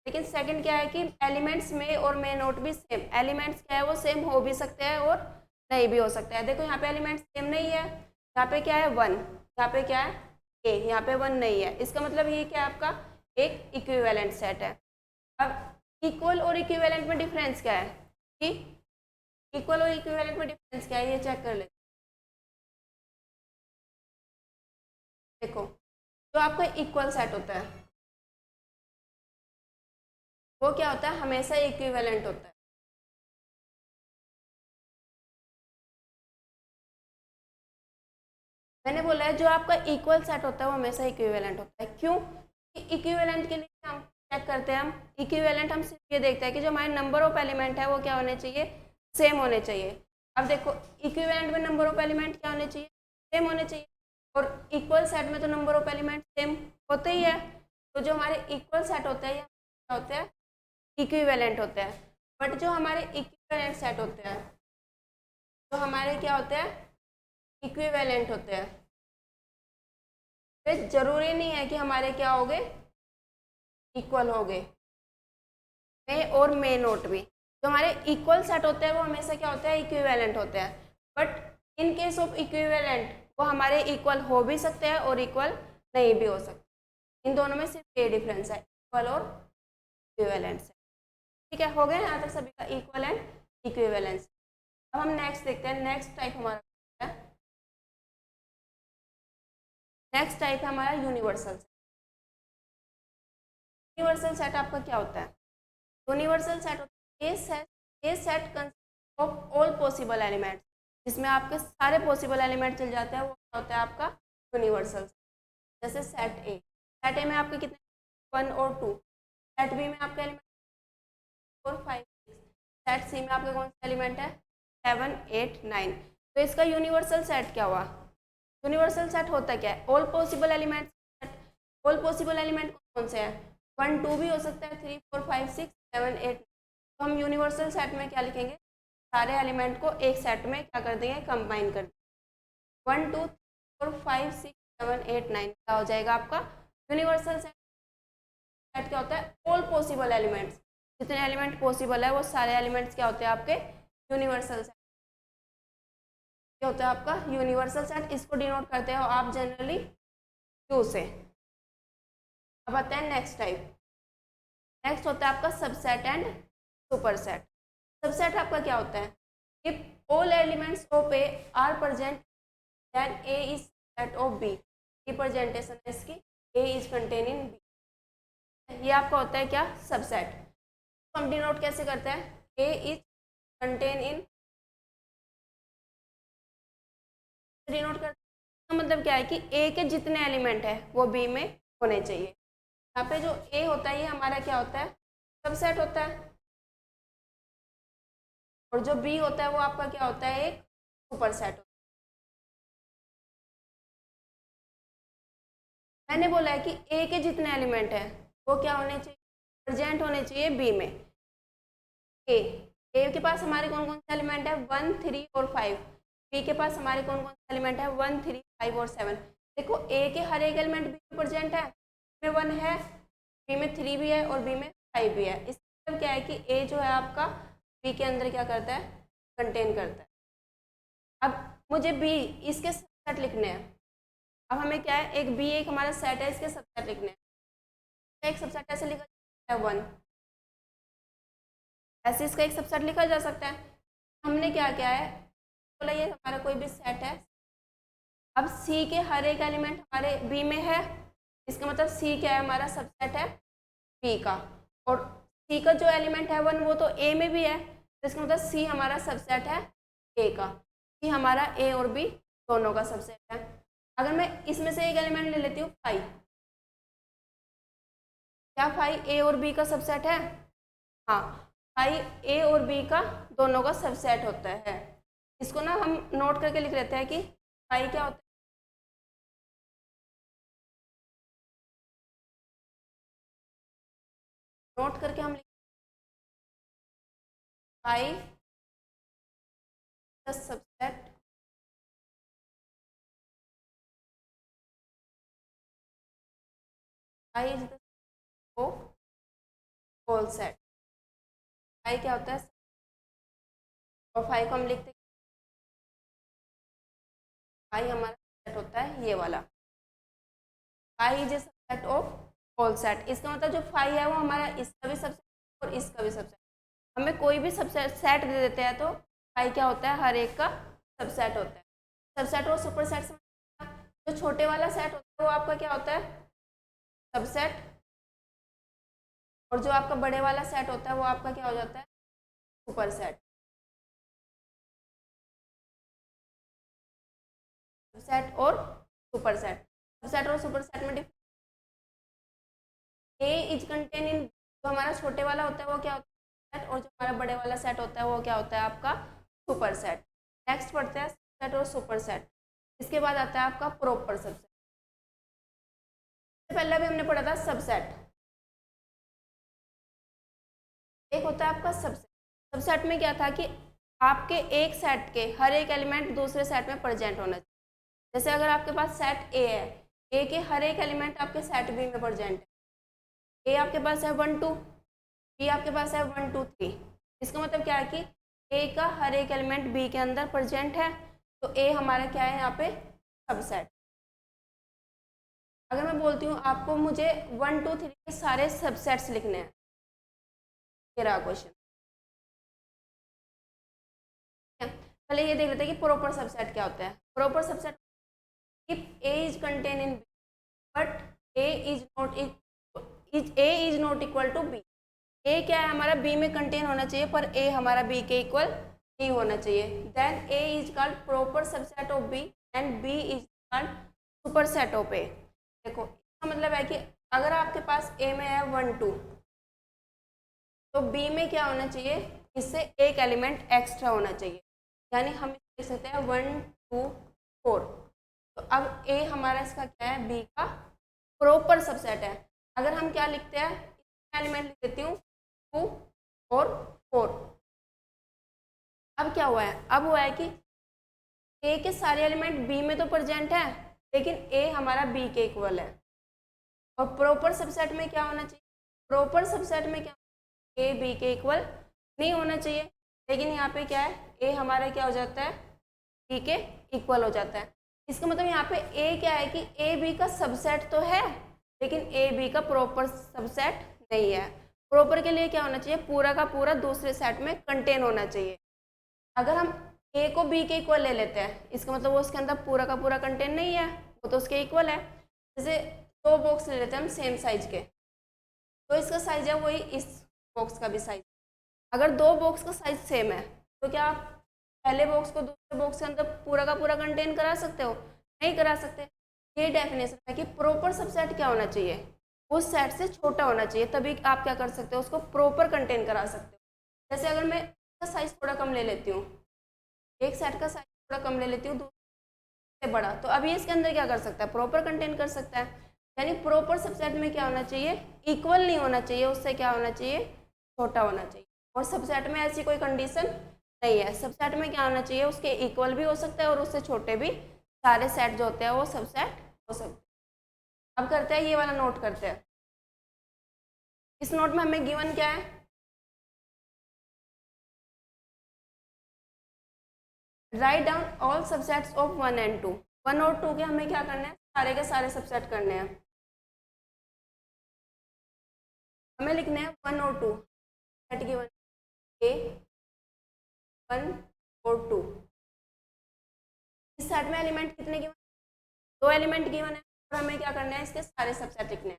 Speaker 1: लेकिन सेकंड क्या है कि एलिमेंट्स में और मे नोट भी सेम, एलिमेंट्स क्या है वो सेम हो भी सकते हैं और नहीं भी हो सकता है। देखो यहाँ पे एलिमेंट्स सेम नहीं है, यहाँ पे क्या है 1, यहाँ पे क्या है ए, यहाँ पे 1 नहीं है, इसका मतलब ये क्या है आपका एक इक्विवेलेंट सेट है। अब इक्वल और इक्विवेलेंट में डिफरेंस क्या है कि इक्वल और इक्विवेलेंट में डिफरेंस क्या है ये चेक कर लेते। देखो जो आपका इक्वल सेट होता है वो क्या होता है, हमेशा इक्विवेलेंट होता है। मैंने बोला है जो आपका इक्वल सेट होता है वो हमेशा इक्विवेलेंट होता है। क्यों, इक्विवेलेंट के लिए हम चेक करते हैं, हम इक्विवेलेंट हम सिर्फ ये देखते हैं कि जो हमारे नंबर ऑफ एलिमेंट है वो क्या होने चाहिए, सेम होने चाहिए। अब देखो इक्विवेलेंट में नंबर ऑफ एलिमेंट क्या होने चाहिए, सेम होने चाहिए, और इक्वल सेट में तो नंबर ऑफ एलिमेंट सेम होते ही है। तो जो हमारे इक्वल सेट होते हैं क्या होते हैं, इक्विवेलेंट होते हैं। बट जो हमारे इक्विवेलेंट सेट होते हैं, जो हमारे क्या होते हैं इक्विवेलेंट होते हैं, फिर जरूरी नहीं है कि हमारे क्या हो गए इक्वल हो गए, मे और मे नोट भी। जो हमारे इक्वल सेट होते हैं वो हमेशा क्या होते हैं इक्विवेलेंट होते हैं, but in case of equivalent वो हमारे इक्वल हो भी सकते हैं और इक्वल नहीं भी हो सकते। इन दोनों में सिर्फ ये डिफरेंस है, इक्वल और इक्विवेलेंस। ठीक है, हो गया यहाँ तक सभी का इक्वल एंड इक्विवेलेंस। अब हम नेक्स्ट देखते हैं, नेक्स्ट टाइप हमारा है, नेक्स्ट टाइप है हमारा यूनिवर्सल सेट। यूनिवर्सल सेट आपका क्या होता है, यूनिवर्सल सेट होता है ये set consist of all possible elements, जिसमें आपके सारे पॉसिबल एलिमेंट चल जाते हैं, वो क्या होता है आपका यूनिवर्सल। जैसे सेट ए में आपके कितने 1 और 2, सेट बी में आपका एलिमेंट 4 5 6, सेट सी में आपका कौन सा एलिमेंट है 7 8 9। तो इसका यूनिवर्सल सेट क्या हुआ, यूनिवर्सल सेट होता क्या है, all possible element. All possible element कौन से हैं 1 2 भी हो सकता है, 3 4 5 6 7 8। तो हम यूनिवर्सल सेट में क्या लिखेंगे सारे एलिमेंट को एक सेट में क्या कर देंगे, कंबाइन कर देंगे। 1 2 3 4 5 6 7 8 9 क्या हो जाएगा आपका यूनिवर्सल सेट। सेट क्या होता है, ऑल पॉसिबल एलिमेंट्स, जितने एलिमेंट पॉसिबल है वो सारे एलिमेंट्स क्या होते हैं आपके यूनिवर्सल सेट। क्या होता है आपका यूनिवर्सल सेट, इसको डिनोट करते हो आप जनरली क्यू से। अब आते हैं नेक्स्ट टाइप। नेक्स्ट होता है आपका सबसेट एंड सुपरसेट। सबसेट आपका क्या होता है, if all elements of A are present then A is set of B. Representation है इसकी, A is contain in B. ये आपका होता है क्या, सबसेट। हम डिनोट कैसे करते हैं, ए इज कंटेन इन, डिनोट करते हैं मतलब क्या है कि ए के जितने एलिमेंट है वो बी में होने चाहिए। यहाँ पे जो ए होता है ये हमारा क्या होता है, सबसेट होता है, और जो बी होता है वो आपका क्या होता है, एक सुपरसेट होता है। मैंने बोला है कि ए के जितने एलिमेंट है वो क्या होने चाहिए, प्रेजेंट होने चाहिए बी में। ए ए के पास हमारे कौन कौन से एलिमेंट है, 1 3 और 5। बी के पास हमारे कौन कौन से एलिमेंट है, 1 3 5 और 7। देखो ए के हर एक एलिमेंट बी में प्रेजेंट है, में 1 है, बी में 3 भी है और बी में 5 भी है। इसका मतलब क्या है कि ए जो है आपका बी के अंदर क्या करता है, कंटेन करता है। अब मुझे बी इसके सेट लिखने हैं। अब हमें क्या है, एक बी एक हमारा सेट है, इसके सबसेट लिखने हैं। एक सबसेट ऐसे लिखा जाता है 1, ऐसे इसका एक सबसेट लिखा जा सकता है। हमने क्या किया है, बोला ये हमारा कोई भी सेट है। अब सी के हर एक एलिमेंट हमारे बी में है, इसका मतलब सी क्या है, हमारा सबसेट है बी का। और सी का जो एलिमेंट है 1 वो तो ए में भी है, तो इसका मतलब सी हमारा सबसेट है ए का। सी हमारा ए और बी दोनों का सबसेट है। अगर मैं इसमें से एक एलिमेंट ले लेती हूँ 5, क्या 5 ए और बी का सबसेट है, हाँ 5 ए और बी का दोनों का सबसेट होता है। इसको ना हम नोट करके लिख लेते हैं कि 5 क्या होता है, नोट करके हम 5 the subset is the whole set. 5 क्या होता है, और 5 को हम लिखते हैं, 5 हमारा सेट होता है ये वाला, 5 is a subset of whole set. इसका मतलब जो 5 है वो हमारा इसका भी सबसेट और इसका भी सबसेट। हमें कोई भी सबसेट सेट दे देते हैं तो 5 क्या होता है, हर एक का सबसेट होता है। सबसेट और सुपर सेट समझ, जो छोटे वाला सेट होता है वो आपका क्या होता है, सबसेट, और जो आपका बड़े वाला सेट होता है वो आपका क्या हो जाता है, सुपर सेट। सबसेट और सुपर सेट, सबसेट और सुपर सेट में ए इज कंटेन इन, जो हमारा छोटे वाला होता है वो क्या होता है, और जो हमारा बड़े वाला सेट होता है वो क्या होता है आपका सुपर सेट। नेक्स्ट पढ़ते हैं सबसेट और सुपर सेट। इसके बाद आता है आपका प्रॉपर सबसेट। पहले भी हमने पढ़ा था सबसेट, एक होता है आपका सबसेट। सबसेट में क्या था कि आपके एक सेट के हर एक एलिमेंट दूसरे सेट में प्रेजेंट होना चाहिए। जैसे अगर आपके पास सेट ए है, ए के हर एक एलिमेंट आपके सेट बी में प्रेजेंट है। ए आपके पास है 1 2, बी आपके पास है 1 2 3। इसका मतलब क्या है कि ए का हर एक एलिमेंट बी के अंदर प्रेजेंट है, तो ए हमारा क्या है यहाँ पे सबसेट। अगर मैं बोलती हूँ आपको मुझे 1 2 3 के सारे सबसेट्स लिखने हैं, ये रहा क्वेश्चन। पहले ये देख लेते हैं कि प्रॉपर सबसेट क्या होता है। Proper subset, if A is contain in B but A is not equal to B. A क्या है हमारा बी में कंटेन होना चाहिए पर ए हमारा बी के इक्वल नहीं होना चाहिए, then A is called proper subset of B and B is called superset of A. देखो इसका मतलब है कि अगर आपके पास ए में है 1 2, तो बी में क्या होना चाहिए, इससे एक एलिमेंट एक्स्ट्रा होना चाहिए, यानी हम लिख सकते हैं 1 2 4। तो अब ए हमारा इसका क्या है, बी का प्रॉपर सबसेट है। अगर हम क्या लिखते हैं, एलिमेंट लिख देती हूँ 2 और 4, अब क्या हुआ है, अब हुआ है कि ए के सारे एलिमेंट बी में तो प्रेजेंट है, लेकिन ए हमारा बी के इक्वल है। और प्रॉपर सबसेट में क्या होना चाहिए, प्रॉपर सबसेट में क्या, ए बी के इक्वल नहीं होना चाहिए, लेकिन यहाँ पे क्या है, ए हमारा क्या हो जाता है, बी के इक्वल हो जाता है। इसका मतलब यहाँ पे ए क्या है कि ए बी का सबसेट तो है, लेकिन ए बी का प्रॉपर सबसेट नहीं है। प्रॉपर के लिए क्या होना चाहिए, पूरा का पूरा दूसरे सेट में कंटेन होना चाहिए। अगर हम ए को बी के इक्वल ले लेते हैं, इसका मतलब वो उसके अंदर पूरा का पूरा कंटेन नहीं है, वो तो उसके इक्वल है। जैसे दो बॉक्स ले लेते हैं हम सेम साइज के, तो इसका साइज है वही इस बॉक्स का भी साइज। अगर दो बॉक्स का साइज सेम है, तो क्या आप पहले बॉक्स को दूसरे बॉक्स के अंदर पूरा का पूरा कंटेन करा सकते हो, नहीं करा सकते। ये डेफिनेशन है कि प्रॉपर सबसेट क्या होना चाहिए, उस सेट से छोटा होना चाहिए, तभी आप क्या कर सकते हो, उसको प्रॉपर कंटेन करा सकते हो। जैसे अगर मैं इसका साइज थोड़ा कम ले लेती हूँ, एक सेट का साइज थोड़ा कम ले लेती हूँ दूसरे से बड़ा, तो अभी इसके अंदर क्या कर सकता है, प्रॉपर कंटेन कर सकता है। यानी प्रॉपर सबसेट में क्या होना चाहिए, इक्वल नहीं होना चाहिए, उससे क्या होना चाहिए, छोटा होना चाहिए। और सबसेट में ऐसी कोई कंडीशन नहीं है, सबसेट में क्या होना चाहिए, उसके इक्वल भी हो सकता है और उससे छोटे भी सारे सेट जो होते हैं वो सबसेट हो सकते हैं। अब करते हैं ये वाला नोट करते हैं। इस नोट में हमें गिवन क्या है, write down all subsets of 1 and 2। 1 और 2 के हमें क्या करना है, सारे के सारे सबसेट करने हैं। हमें लिखने हैं 1 और 2, सेट गिवन ए 1 और 2। इस सेट में एलिमेंट कितने गिवन, दो एलिमेंट गिवन है, और हमें क्या करना है, इसके सारे सबसेट लिखने हैं।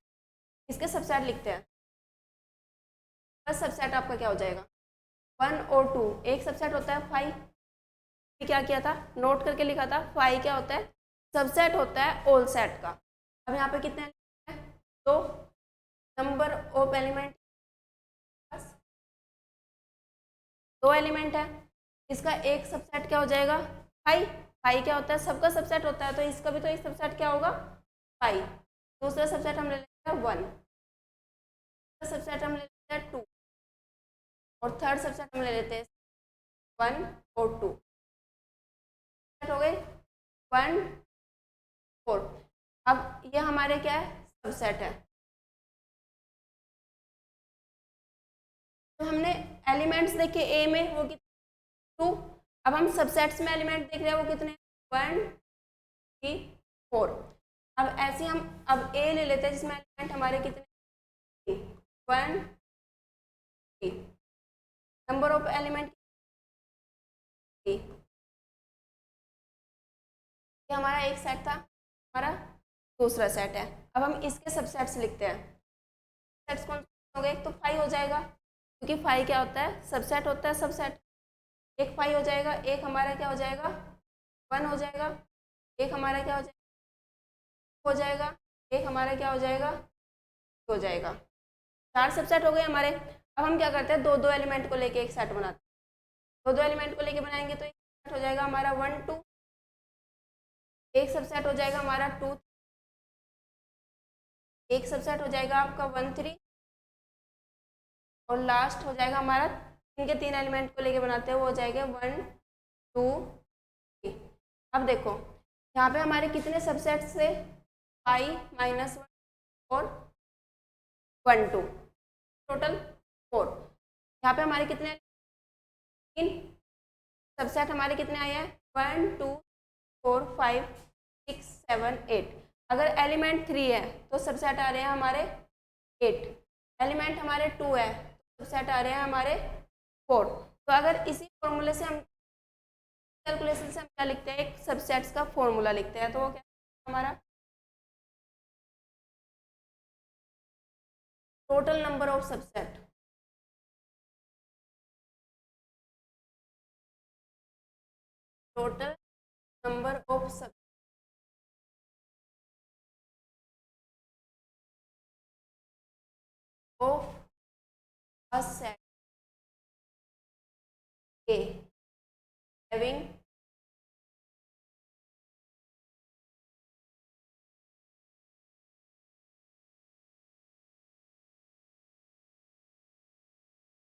Speaker 1: इसके सबसेट लिखते हैं, बस सबसेट आपका क्या हो जाएगा, 1 और 2। एक सबसेट होता है 5, क्या किया था, नोट करके लिखा था, 5 क्या होता है, सबसेट होता है ऑल सेट का। अब यहाँ पे कितने हैं, तो नंबर ऑफ एलिमेंट दो एलिमेंट है, इसका एक सबसेट क्या हो जाएगा, 5। 5 क्या होता है, सबका सबसेट होता है, तो इसका भी तो एक सबसेट क्या होगा, 5। दूसरा सबसेट हम ले लेते हैं 1, सबसेट हम ले लेते हैं 2, और थर्ड सबसेट हम ले लेते हैं 1 और 2। हो गए 1 4। अब ये हमारे क्या है, सबसेट है। तो हमने एलिमेंट्स देखे ए में, वो कितने 2। अब हम सबसेट्स में एलिमेंट देख रहे हैं, वो कितने 1 3 4। अब ऐसे हम अब ए ले लेते हैं, जिसमें एलिमेंट हमारे कितने 1 3। नंबर ऑफ एलिमेंट ये हमारा एक सेट था, हमारा दूसरा सेट है। अब हम इसके सबसेट्स लिखते हैं। सेट्स कौन हो गए, एक तो 5 हो जाएगा, क्योंकि 5 क्या होता है, सबसेट होता है, सबसेट। एक 5 हो जाएगा, एक हमारा क्या हो जाएगा 1 हो जाएगा, एक हमारा क्या हो जाएगा, एक हमारा क्या हो जाएगा। 4 सबसेट हो गए हमारे। अब हम क्या करते हैं, दो दो एलिमेंट को लेके एक सेट बनाते हैं। दो दो एलिमेंट को लेके बनाएंगे तो एक सेट हो जाएगा हमारा 1 2, एक सबसेट हो जाएगा हमारा 2, एक सबसेट हो जाएगा आपका 1 3, और लास्ट हो जाएगा हमारा तीन के तीन एलिमेंट को लेके बनाते हैं, वो हो जाएगा 1 2 3। अब देखो यहाँ पे हमारे कितने सबसेट्स थे, 5 -1 और 1 2, टोटल 4। यहाँ पे हमारे कितने तीन सबसेट हमारे कितने आए हैं, 1 2 4 5 6 7 8। अगर एलिमेंट 3 है तो सबसेट आ रहे हैं हमारे 8। एलिमेंट हमारे 2 है तो सबसेट आ रहे हैं हमारे 4। तो अगर इसी फॉर्मूले से हम कैलकुलेशन से हम क्या लिखते हैं, एक सबसेट्स का फॉर्मूला लिखते हैं, तो वो क्या हमारा total number of subset, total number of sub of a set A having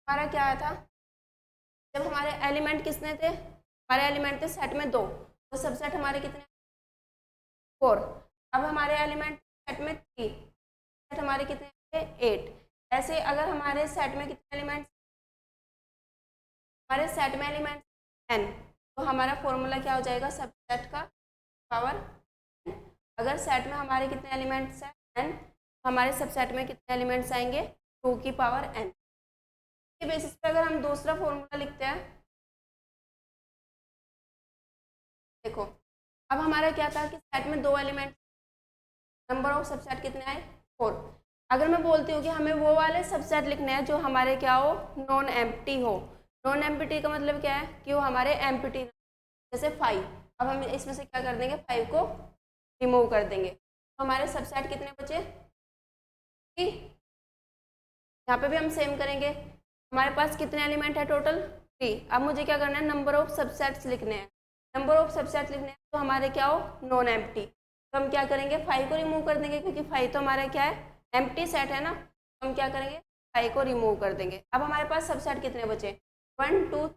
Speaker 1: हमारा क्या आया था, जब हमारे एलिमेंट कितने थे, हमारे एलिमेंट थे सेट में 2, तो सबसेट हमारे कितने 4। अब हमारे एलिमेंट सेट में 3, सेट हमारे कितने थे 8। ऐसे अगर हमारे सेट में कितने एलिमेंट्स, हमारे सेट में एलिमेंट n, तो हमारा फॉर्मूला क्या हो जाएगा सबसेट का पावर n। अगर सेट में हमारे कितने एलिमेंट्स हैं n, हमारे सबसेट में कितने एलिमेंट्स आएंगे 2 की पावर n। के बेसिस पे अगर हम दूसरा फॉर्मूला लिखते हैं, देखो अब हमारा क्या था कि सेट में 2 एलिमेंट, नंबर ऑफ सबसेट कितने आए 4। अगर मैं बोलती हूँ कि हमें वो वाले सबसेट लिखने हैं जो हमारे क्या हो नॉन एम्प्टी हो। नॉन एम्प्टी का मतलब क्या है कि वो हमारे एम्प्टी, जैसे 5। अब हम इसमें से क्या कर देंगे 5 को रिमूव कर देंगे, तो हमारे सबसेट कितने बचे 3। यहाँ पे भी हम सेम करेंगे, हमारे पास कितने एलिमेंट है टोटल 3। अब मुझे क्या करना है नंबर ऑफ सबसेट्स लिखने हैं। नंबर ऑफ सबसेट लिखने हैं तो हमारे क्या हो नॉन एम्प्टी, तो हम क्या करेंगे 5 को रिमूव कर देंगे, क्योंकि 5 तो हमारा क्या है एम्प्टी सेट है ना, तो हम क्या करेंगे 5 को रिमूव कर देंगे। अब हमारे पास सबसेट कितने बचे 1 2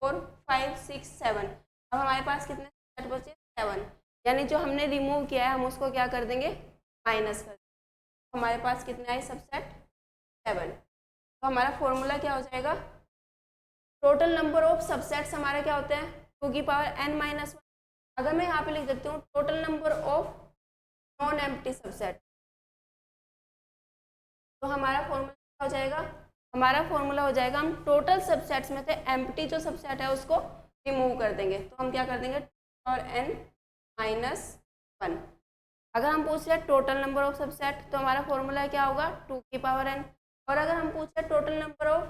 Speaker 1: 4 5 6 7। अब हमारे पास कितने सेट बचे 7, यानी जो हमने रिमूव किया है हम उसको क्या कर देंगे माइनस कर देंगे। हमारे पास कितने आए सबसेट 7। तो हमारा फॉर्मूला क्या हो जाएगा, टोटल नंबर ऑफ सबसेट्स हमारे क्या होते हैं 2 की पावर n माइनस 1। अगर मैं यहाँ पे लिख देती हूँ total number of non empty subset, तो हमारा फॉर्मूला क्या हो जाएगा, हमारा फॉर्मूला हो जाएगा हम टोटल सबसेट्स में से एम्प्टी जो सबसेट है उसको रिमूव कर देंगे, तो हम क्या कर देंगे और n माइनस 1। अगर हम पूछ रहे हैं टोटल नंबर ऑफ सबसेट तो हमारा फॉर्मूला क्या होगा 2 की पावर n। और अगर हम पूछ रहे हैं total number of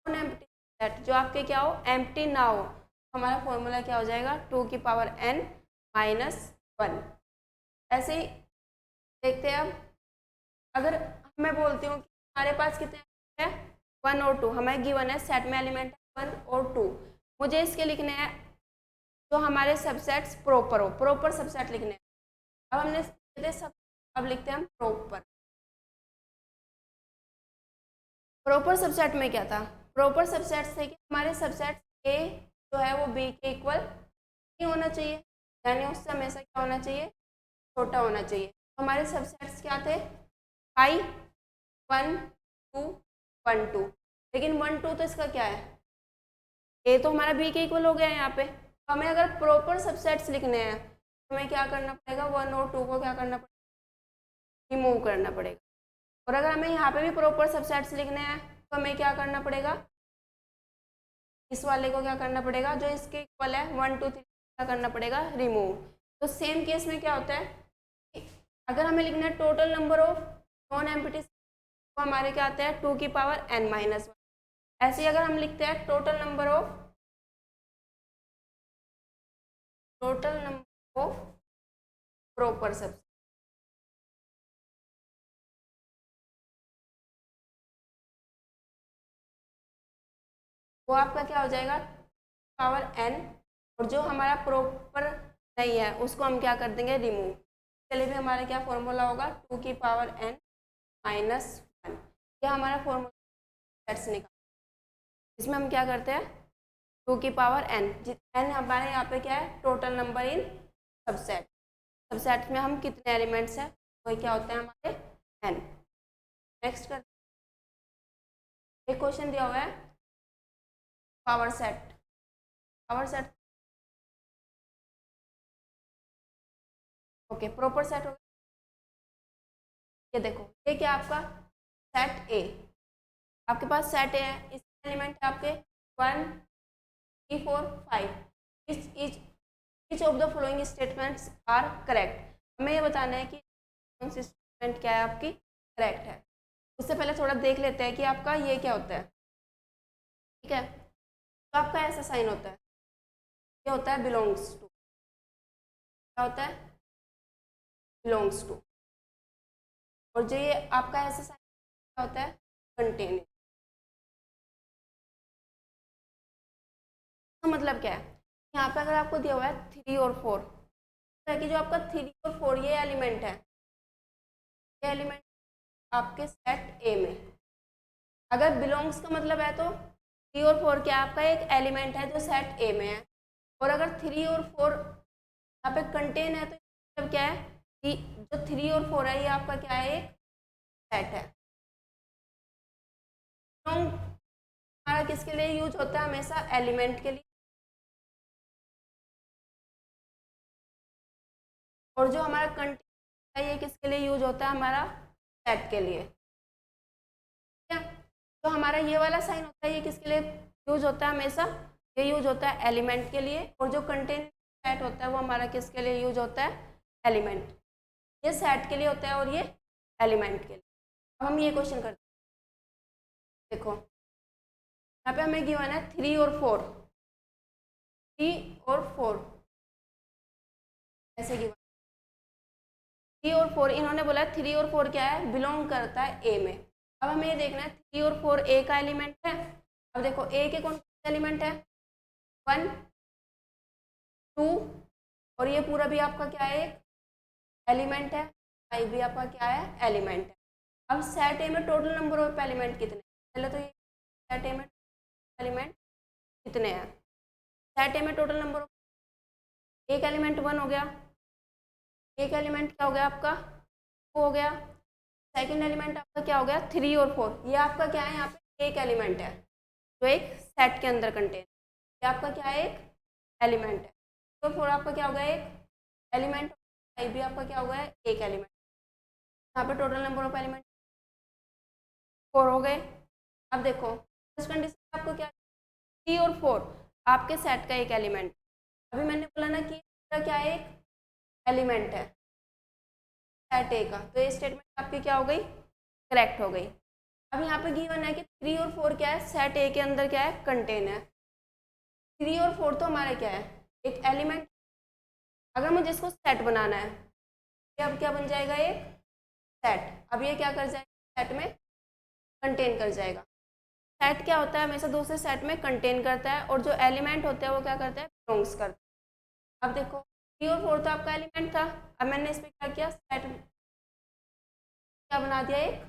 Speaker 1: non empty subset जो आपके क्या हो एम्प्टी ना हो, हमारा फॉर्मूला क्या हो जाएगा 2 की पावर n माइनस 1। ऐसे ही देखते हैं अब, अगर मैं बोलती हूँ कि हमारे पास कितने हैं 1 और 2, हमें गिवन है सेट में एलिमेंट है 1 और 2, मुझे इसके लिखने हैं जो हमारे सबसेट्स प्रॉपर हो, प्रॉपर सबसेट लिखने हैं। अब हमने सब, अब लिखते हैं हम प्रॉपर। प्रॉपर सबसेट में क्या था, प्रॉपर सबसेट्स थे कि हमारे सबसेट ए जो है वो बी के इक्वल नहीं होना चाहिए, यानी उससे हमेशा क्या होना चाहिए छोटा होना चाहिए। तो हमारे सबसेट्स क्या थे i 1 2 1 2, लेकिन 1 2 तो इसका क्या है ए तो हमारा बी के इक्वल हो गया है यहाँ पे। तो हमें अगर प्रॉपर सबसेट्स लिखने हैं तो हमें क्या करना पड़ेगा 1 और 2 को क्या करना पड़ेगा रिमूव करना पड़ेगा। और अगर हमें यहाँ पे भी प्रॉपर सबसेट्स लिखने हैं तो हमें क्या करना पड़ेगा इस वाले को क्या करना पड़ेगा जो इसके इक्वल है 1 2 3 क्या करना पड़ेगा रिमूव। तो सेम केस में क्या होता है कि अगर हमें लिखना है total number of non empty तो हमारे क्या आते हैं 2 की पावर n माइनस 1। ऐसे ही अगर हम लिखते हैं total number of proper subset, वो आपका क्या हो जाएगा पावर n, और जो हमारा प्रॉपर नहीं है उसको हम क्या कर देंगे रिमूव। चलिए भी हमारा क्या फॉर्मूला होगा 2 की पावर n माइनस 1। यह हमारा फॉर्मूला सेट्स निकाल, इसमें हम क्या करते हैं 2 की पावर n, n हमारे यहाँ पे क्या है टोटल नंबर इन सबसेट, सबसेट में हम कितने एलिमेंट्स हैं वही क्या होते हैं हमारे n। नेक्स्ट कर एक क्वेश्चन दिया हुआ है power set, power set okay proper set हो गया। ये देखो ये क्या आपका सेट ए, आपके पास सेट ए है, इसमें एलिमेंट है आपके 1 3 4 5, each of the following statements are correct. हमें ये बताना है कि कौन सी स्टेटमेंट क्या है आपकी करेक्ट है। उससे पहले थोड़ा देख लेते हैं कि आपका ये क्या होता है, ठीक है। तो आपका ऐसा साइन होता है, ये होता है बिलोंग्स टू, क्या होता है बिलोंग्स टू। और जो ये आपका ऐसा साइन क्या होता है कंटेन, तो मतलब क्या है यहाँ पे अगर आपको दिया हुआ है 3 और 4, तो कि जो आपका 3 और 4 ये एलिमेंट है, ये एलिमेंट आपके सेट ए में, अगर बिलोंग्स का मतलब है तो 3 और 4 क्या आपका एक एलिमेंट है जो सेट ए में है, और अगर 3 और 4 यहाँ पे कंटेन है तो मतलब क्या है कि जो 3 और 4 है ये आपका क्या है, एक सेट है। बिलोंग हमारा किसके लिए यूज होता है, हमेशा एलिमेंट के लिए, और जो हमारा कंटेन है ये किसके लिए यूज होता है, हमारा सेट के लिए। ठीक है, तो हमारा ये वाला साइन होता है ये किसके लिए यूज होता है, हमेशा ये यूज होता है एलिमेंट के लिए, और जो कंटेन सेट होता है वो हमारा किसके लिए यूज होता है, एलिमेंट। ये सेट के लिए होता है और ये एलिमेंट के लिए। अब हम ये क्वेश्चन करते हैं, देखो यहाँ पे हमें गिवन है 3 और 4, 3 और 4 ऐसे गिवन, 3 और 4 इन्होंने बोला 3 और 4 क्या है, बिलोंग करता है ए में। अब हमें ये देखना है 3 और 4 ए का एलिमेंट है। अब देखो ए के कौन कौन से एलिमेंट है, 1 2, और ये पूरा भी आपका क्या है, एक एलिमेंट है, 5 भी आपका क्या है, एलिमेंट है। अब सेट ए में टोटल नंबर ऑफ एलिमेंट कितने, पहले तो ये सेट ए में एलिमेंट कितने हैं, सेट ए में टोटल नंबर ऑफ, एक एलिमेंट 1 हो गया, एक एलिमेंट क्या हो गया आपका 2 हो गया, सेकंड एलिमेंट आपका क्या हो गया 3 और 4, ये आपका क्या है यहाँ पे एक एलिमेंट है जो एक सेट के अंदर कंटेन, ये आपका क्या है, एक एलिमेंट है। 3 और 4 आपका क्या हो गया, एक एलिमेंट, 5 भी आपका क्या हो गया, एक एलिमेंट। यहाँ पे टोटल नंबर ऑफ एलिमेंट 4 हो गए। अब देखो फर्स्ट कंडीशन में आपको क्या, 3 और 4 आपके सेट का एक एलिमेंट, अभी मैंने बोला ना कि क्या है, एक एलिमेंट है सेट ए का, तो ये स्टेटमेंट आपकी क्या हो गई, करेक्ट हो गई। अब यहाँ पे गिवन है कि 3 और 4 क्या है, सेट ए के अंदर क्या है, कंटेन है। 3 और 4 तो हमारा क्या है, एक एलिमेंट। अगर मुझे इसको सेट बनाना है ये अब क्या बन जाएगा, एक सेट। अब ये क्या कर जाएगा, सेट में कंटेन कर जाएगा। सेट क्या होता है, हमेशा दूसरे सेट में कंटेन करता है, और जो एलिमेंट होता है वो क्या करता है, बिलोंग्स करता है। अब देखो 3 और 4 तो आपका एलिमेंट था, अब मैंने इस पर क्या किया, सेट क्या बना दिया, एक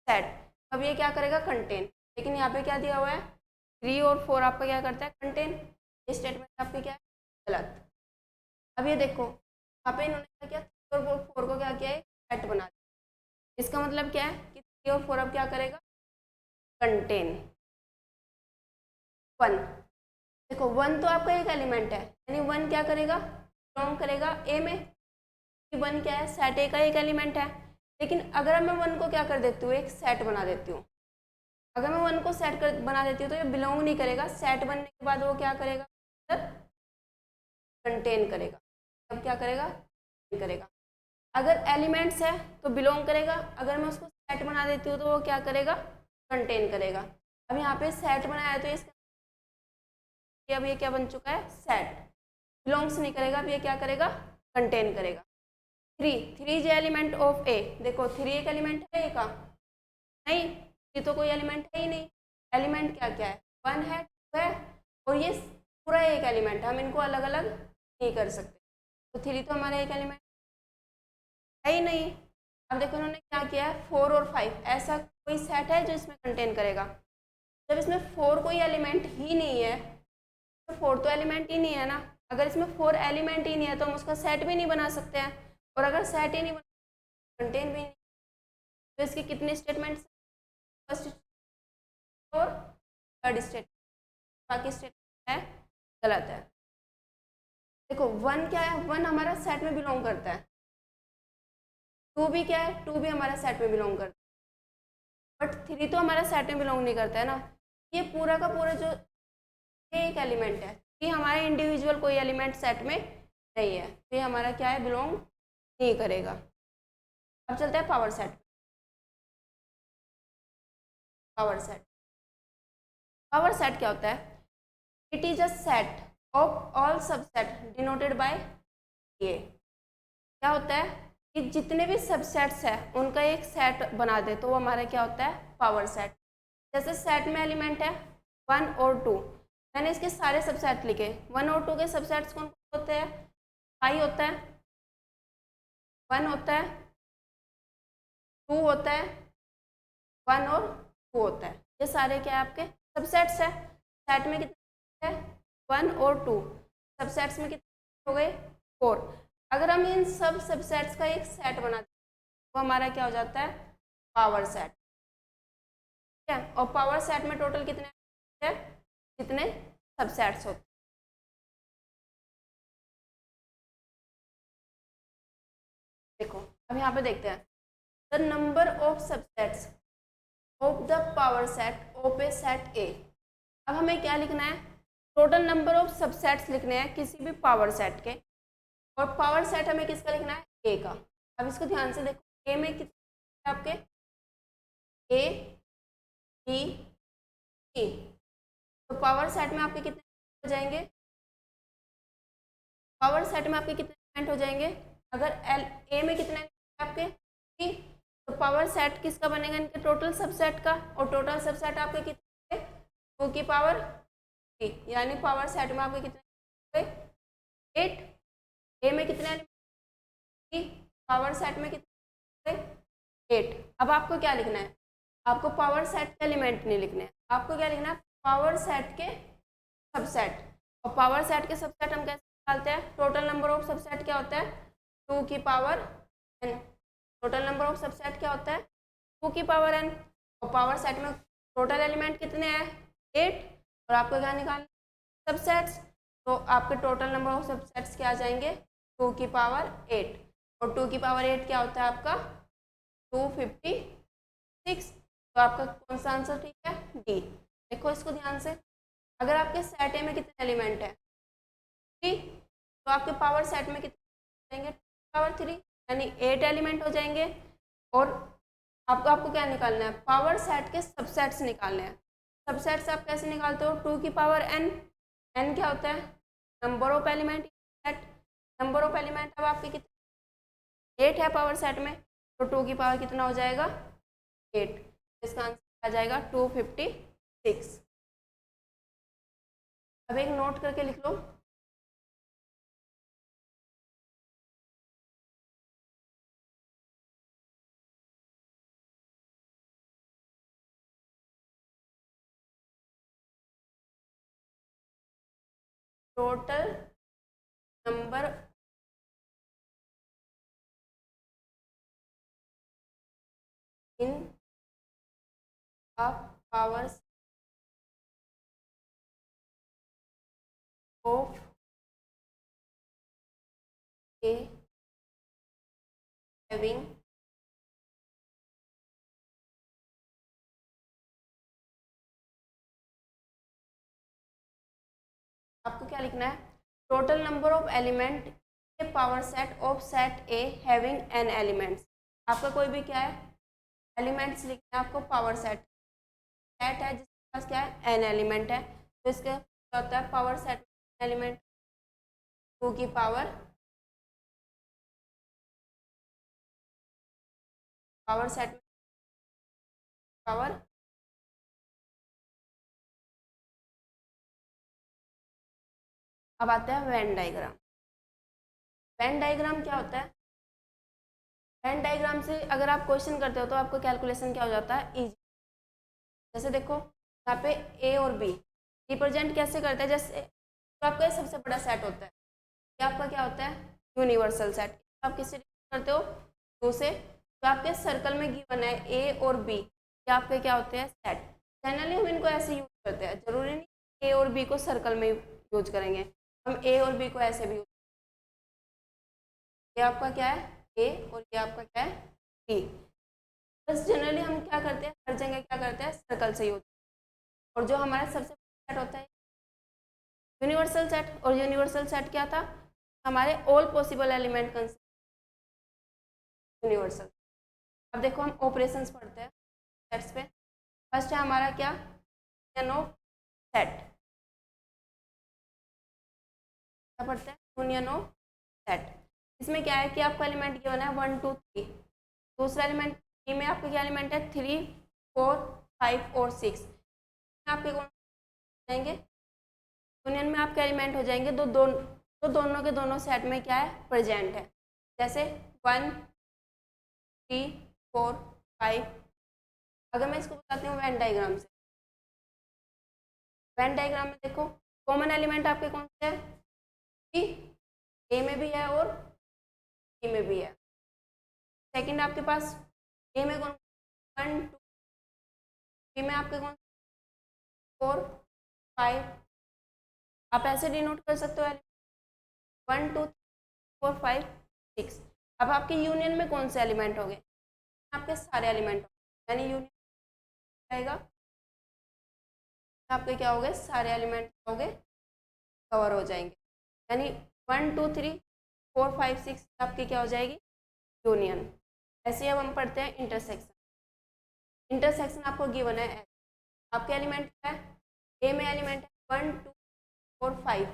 Speaker 1: सेट। अब ये क्या करेगा, कंटेन, लेकिन यहाँ पे क्या दिया हुआ है 3 और 4 आपका क्या करता है, कंटेन। ये स्टेटमेंट आपकी क्या है, गलत। अब ये देखो यहाँ पे इन्होंने क्या किया, 3 और 4 को क्या किया है, सेट बना दिया। इसका मतलब क्या है कि 3 और 4 अब क्या करेगा, कंटेन 1। देखो 1 तो आपका एक एलिमेंट है, यानी 1 क्या करेगा, बिलोंग करेगा ए में, कि 1 क्या है, सेट ए का एक एलिमेंट है। लेकिन अगर मैं 1 को क्या कर देती हूँ, एक सेट बना देती हूँ, अगर मैं 1 को सेट कर बना देती हूँ तो ये बिलोंग नहीं करेगा, सेट बनने के बाद वो क्या करेगा, कंटेन करेगा। अब क्या करेगा, करेगा। अगर एलिमेंट्स है तो बिलोंग करेगा, अगर मैं उसको सेट बना देती हूँ तो वो क्या करेगा, कंटेन करेगा। अब यहाँ पे सेट बनाया है तो इसका अब ये क्या बन चुका है, सेट। बिलोंग्स नहीं करेगा, अब ये क्या करेगा, कंटेन करेगा। 3 इज एलिमेंट ऑफ ए, देखो 3 एक एलिमेंट है ए का, नहीं ये तो कोई एलिमेंट है ही नहीं। एलिमेंट क्या क्या है, 1 है 2 है, और ये पूरा एक एलिमेंट है, हम इनको अलग अलग नहीं कर सकते। तो 3 तो हमारा एक एलिमेंट है ही नहीं। अब देखो उन्होंने क्या किया है, 4 और 5 ऐसा कोई सेट है जो इसमें कंटेन करेगा। जब इसमें 4 कोई एलिमेंट ही नहीं है तो 4 तो एलिमेंट ही नहीं है ना, अगर इसमें 4 एलिमेंट ही नहीं है तो हम उसका सेट भी नहीं बना सकते हैं, और अगर सेट ही नहीं बना कंटेन भी नहीं। तो इसके कितने स्टेटमेंट्स, फर्स्ट और थर्ड स्टेटमेंट, बाकी स्टेटमेंट है गलत है। देखो 1 क्या है, 1 हमारा सेट में बिलोंग करता है, 2 भी क्या है, 2 भी हमारा सेट में बिलोंग करता है, बट 3 तो हमारा सेट में बिलोंग नहीं करता है ना। ये पूरा का पूरा जो ये एक एलिमेंट है, ये हमारे इंडिविजुअल कोई एलिमेंट सेट में नहीं है, तो ये हमारा क्या है, बिलोंग नहीं करेगा। अब चलता है power set. Power set, power set क्या होता है, it is a set of all subset denoted by ये। क्या होता है कि जितने भी सबसेट्स हैं उनका एक सेट बना दे तो वो हमारा क्या होता है, पावर सेट। जैसे सेट में एलिमेंट है 1 और 2, मैंने इसके सारे सबसेट लिखे, 1 और 2 के सबसेट्स कौन कौन होते हैं, 5 होता है, 1 होता है, 2 होता है, 1 और 2 होता है, ये सारे क्या है आपके सबसेट्स है। सेट में कितने है 1 और 2, सबसेट्स में कितने हो गए 4। अगर हम इन सब सबसेट्स का एक सेट बना दें वो हमारा क्या हो जाता है पावर सेट, ठीक है। और पावर सेट में टोटल कितने हैं, कितने सबसेट्स होते हैं। देखो अब यहाँ पे देखते हैं the number of subsets of the power set of a set ए। अब हमें क्या लिखना है, टोटल नंबर ऑफ सबसेट्स लिखने हैं किसी भी पावर सेट के, और पावर सेट हमें किसका लिखना है ए का। अब इसको ध्यान से देखो, ए में कितने आपके ए बी सी, तो पावर सेट में आपके कितने हो जाएंगे, पावर सेट में आपके कितने एलिमेंट हो जाएंगे, अगर ए में कितने आपके सी, तो पावर सेट किसका बनेगा इनके टोटल सबसेट का, और टोटल सबसेट आपके कितने 2 की पावर 3, यानी पावर सेट में आपके कितने 8। ए में कितने एलिमेंट, पावर सेट में कितने 8। अब आपको क्या लिखना है, आपको पावर सेट के एलिमेंट नहीं लिखने हैं, आपको क्या लिखना है पावर सेट के सबसेट। और पावर सेट के सबसेट हम कैसे निकालते हैं, टोटल नंबर ऑफ सबसेट क्या होता है 2 की power n, total number of subset क्या होता है 2 की पावर n, और पावर सेट में टोटल एलिमेंट कितने हैं 8, और आपको क्या निकालना सबसेट्स, तो आपके टोटल नंबर ऑफ सबसेट्स क्या आ जाएंगे 2 की पावर 8, और 2 की पावर 8 क्या होता है आपका 256, तो आपका कौन सा आंसर ठीक है डी। देखो इसको ध्यान से, अगर आपके सेट ए में कितने एलिमेंट है 3, तो आपके पावर सेट में कितने जाएंगे पावर 3, यानी 8 एलिमेंट हो जाएंगे। और आपको क्या निकालना है, पावर सेट के सबसेट्स निकालने हैं। सबसेट्स आप कैसे निकालते हो, 2 की पावर n, n क्या होता है number of element set, number of element अब आपके कितने 8 है पावर सेट में, तो 2 की पावर कितना हो जाएगा 8, इसका आंसर आ जाएगा 256। अब एक नोट करके लिख लो, total number in power of A having आपको क्या लिखना है, total number of element A power set of set A having n elements. आपका कोई भी क्या है एलिमेंट्स लिखना है आपको, पावर सेट सेट है जिसके पास क्या है एन एलिमेंट है, तो इसका क्या होता है पावर सेट एलिमेंट 2 की पावर सेट पावर। अब आता है वेन डायग्राम। वेन डायग्राम क्या होता है, वेन डायग्राम से अगर आप क्वेश्चन करते हो तो आपको कैलकुलेशन क्या हो जाता है इजी। जैसे देखो यहाँ पे ए और बी रिप्रेजेंट कैसे करते हैं, जैसे तो आपका सबसे बड़ा सेट होता है, ये आपका क्या होता है यूनिवर्सल सेट, आप किससे करते हो 2 से, तो आपके सर्कल में गिवन है ए और बी, ये आपके क्या होते हैं सेट। जनरली हम इनको ऐसे यूज करते हैं, जरूरी नहीं ए और बी को सर्कल में यूज करेंगे, हम ए और बी को ऐसे भी, ये आपका क्या है ए और ये आपका क्या है बी। बस जनरली हम क्या करते हैं हर जगह क्या करते हैं सर्कल से यूज, और जो हमारा सबसे सेट होता है यूनिवर्सल सेट, और यूनिवर्सल सेट क्या था हमारे all possible element consider universal. अब देखो हम ऑपरेशंस पढ़ते हैं सेट्स पे, फर्स्ट है हमारा क्या यूनियन ऑफ सेट, क्या पढ़ते हैं यूनियन ऑफ सेट। इसमें क्या है कि आपका एलिमेंट गिवन है 1 2 3, दूसरा एलिमेंट 3 में आपका क्या एलिमेंट है 3 4 5 और 6, आपके कौन जाएंगे यूनियन में आपके एलिमेंट हो जाएंगे दोनों के दोनों सेट में क्या है प्रेजेंट है, जैसे 1 3 4 5। अगर मैं इसको बताती हूँ वेन डायग्राम से, वेन डायग्राम में देखो कॉमन एलिमेंट आपके कौन से है कि ए में भी है और बी में भी है। सेकंड आपके पास ए में कौन 1 2, बी में आपके कौन 4 5। आप ऐसे डिनोट कर सकते हो 1 2 4 5 6। अब आपके यूनियन में कौन से एलिमेंट हो गए, आपके सारे एलिमेंट हो गए, यानी यूनियन आएगा आपके क्या हो गए, सारे एलिमेंट हो गए कवर हो जाएंगे, यानी 1 2 3 4 5 6 आपकी क्या हो जाएगी यूनियन। ऐसे अब हम पढ़ते हैं इंटरसेक्शन। इंटरसेक्शन आपको गिवन है, आपके एलिमेंट है ए में एलिमेंट है 1 2 4 5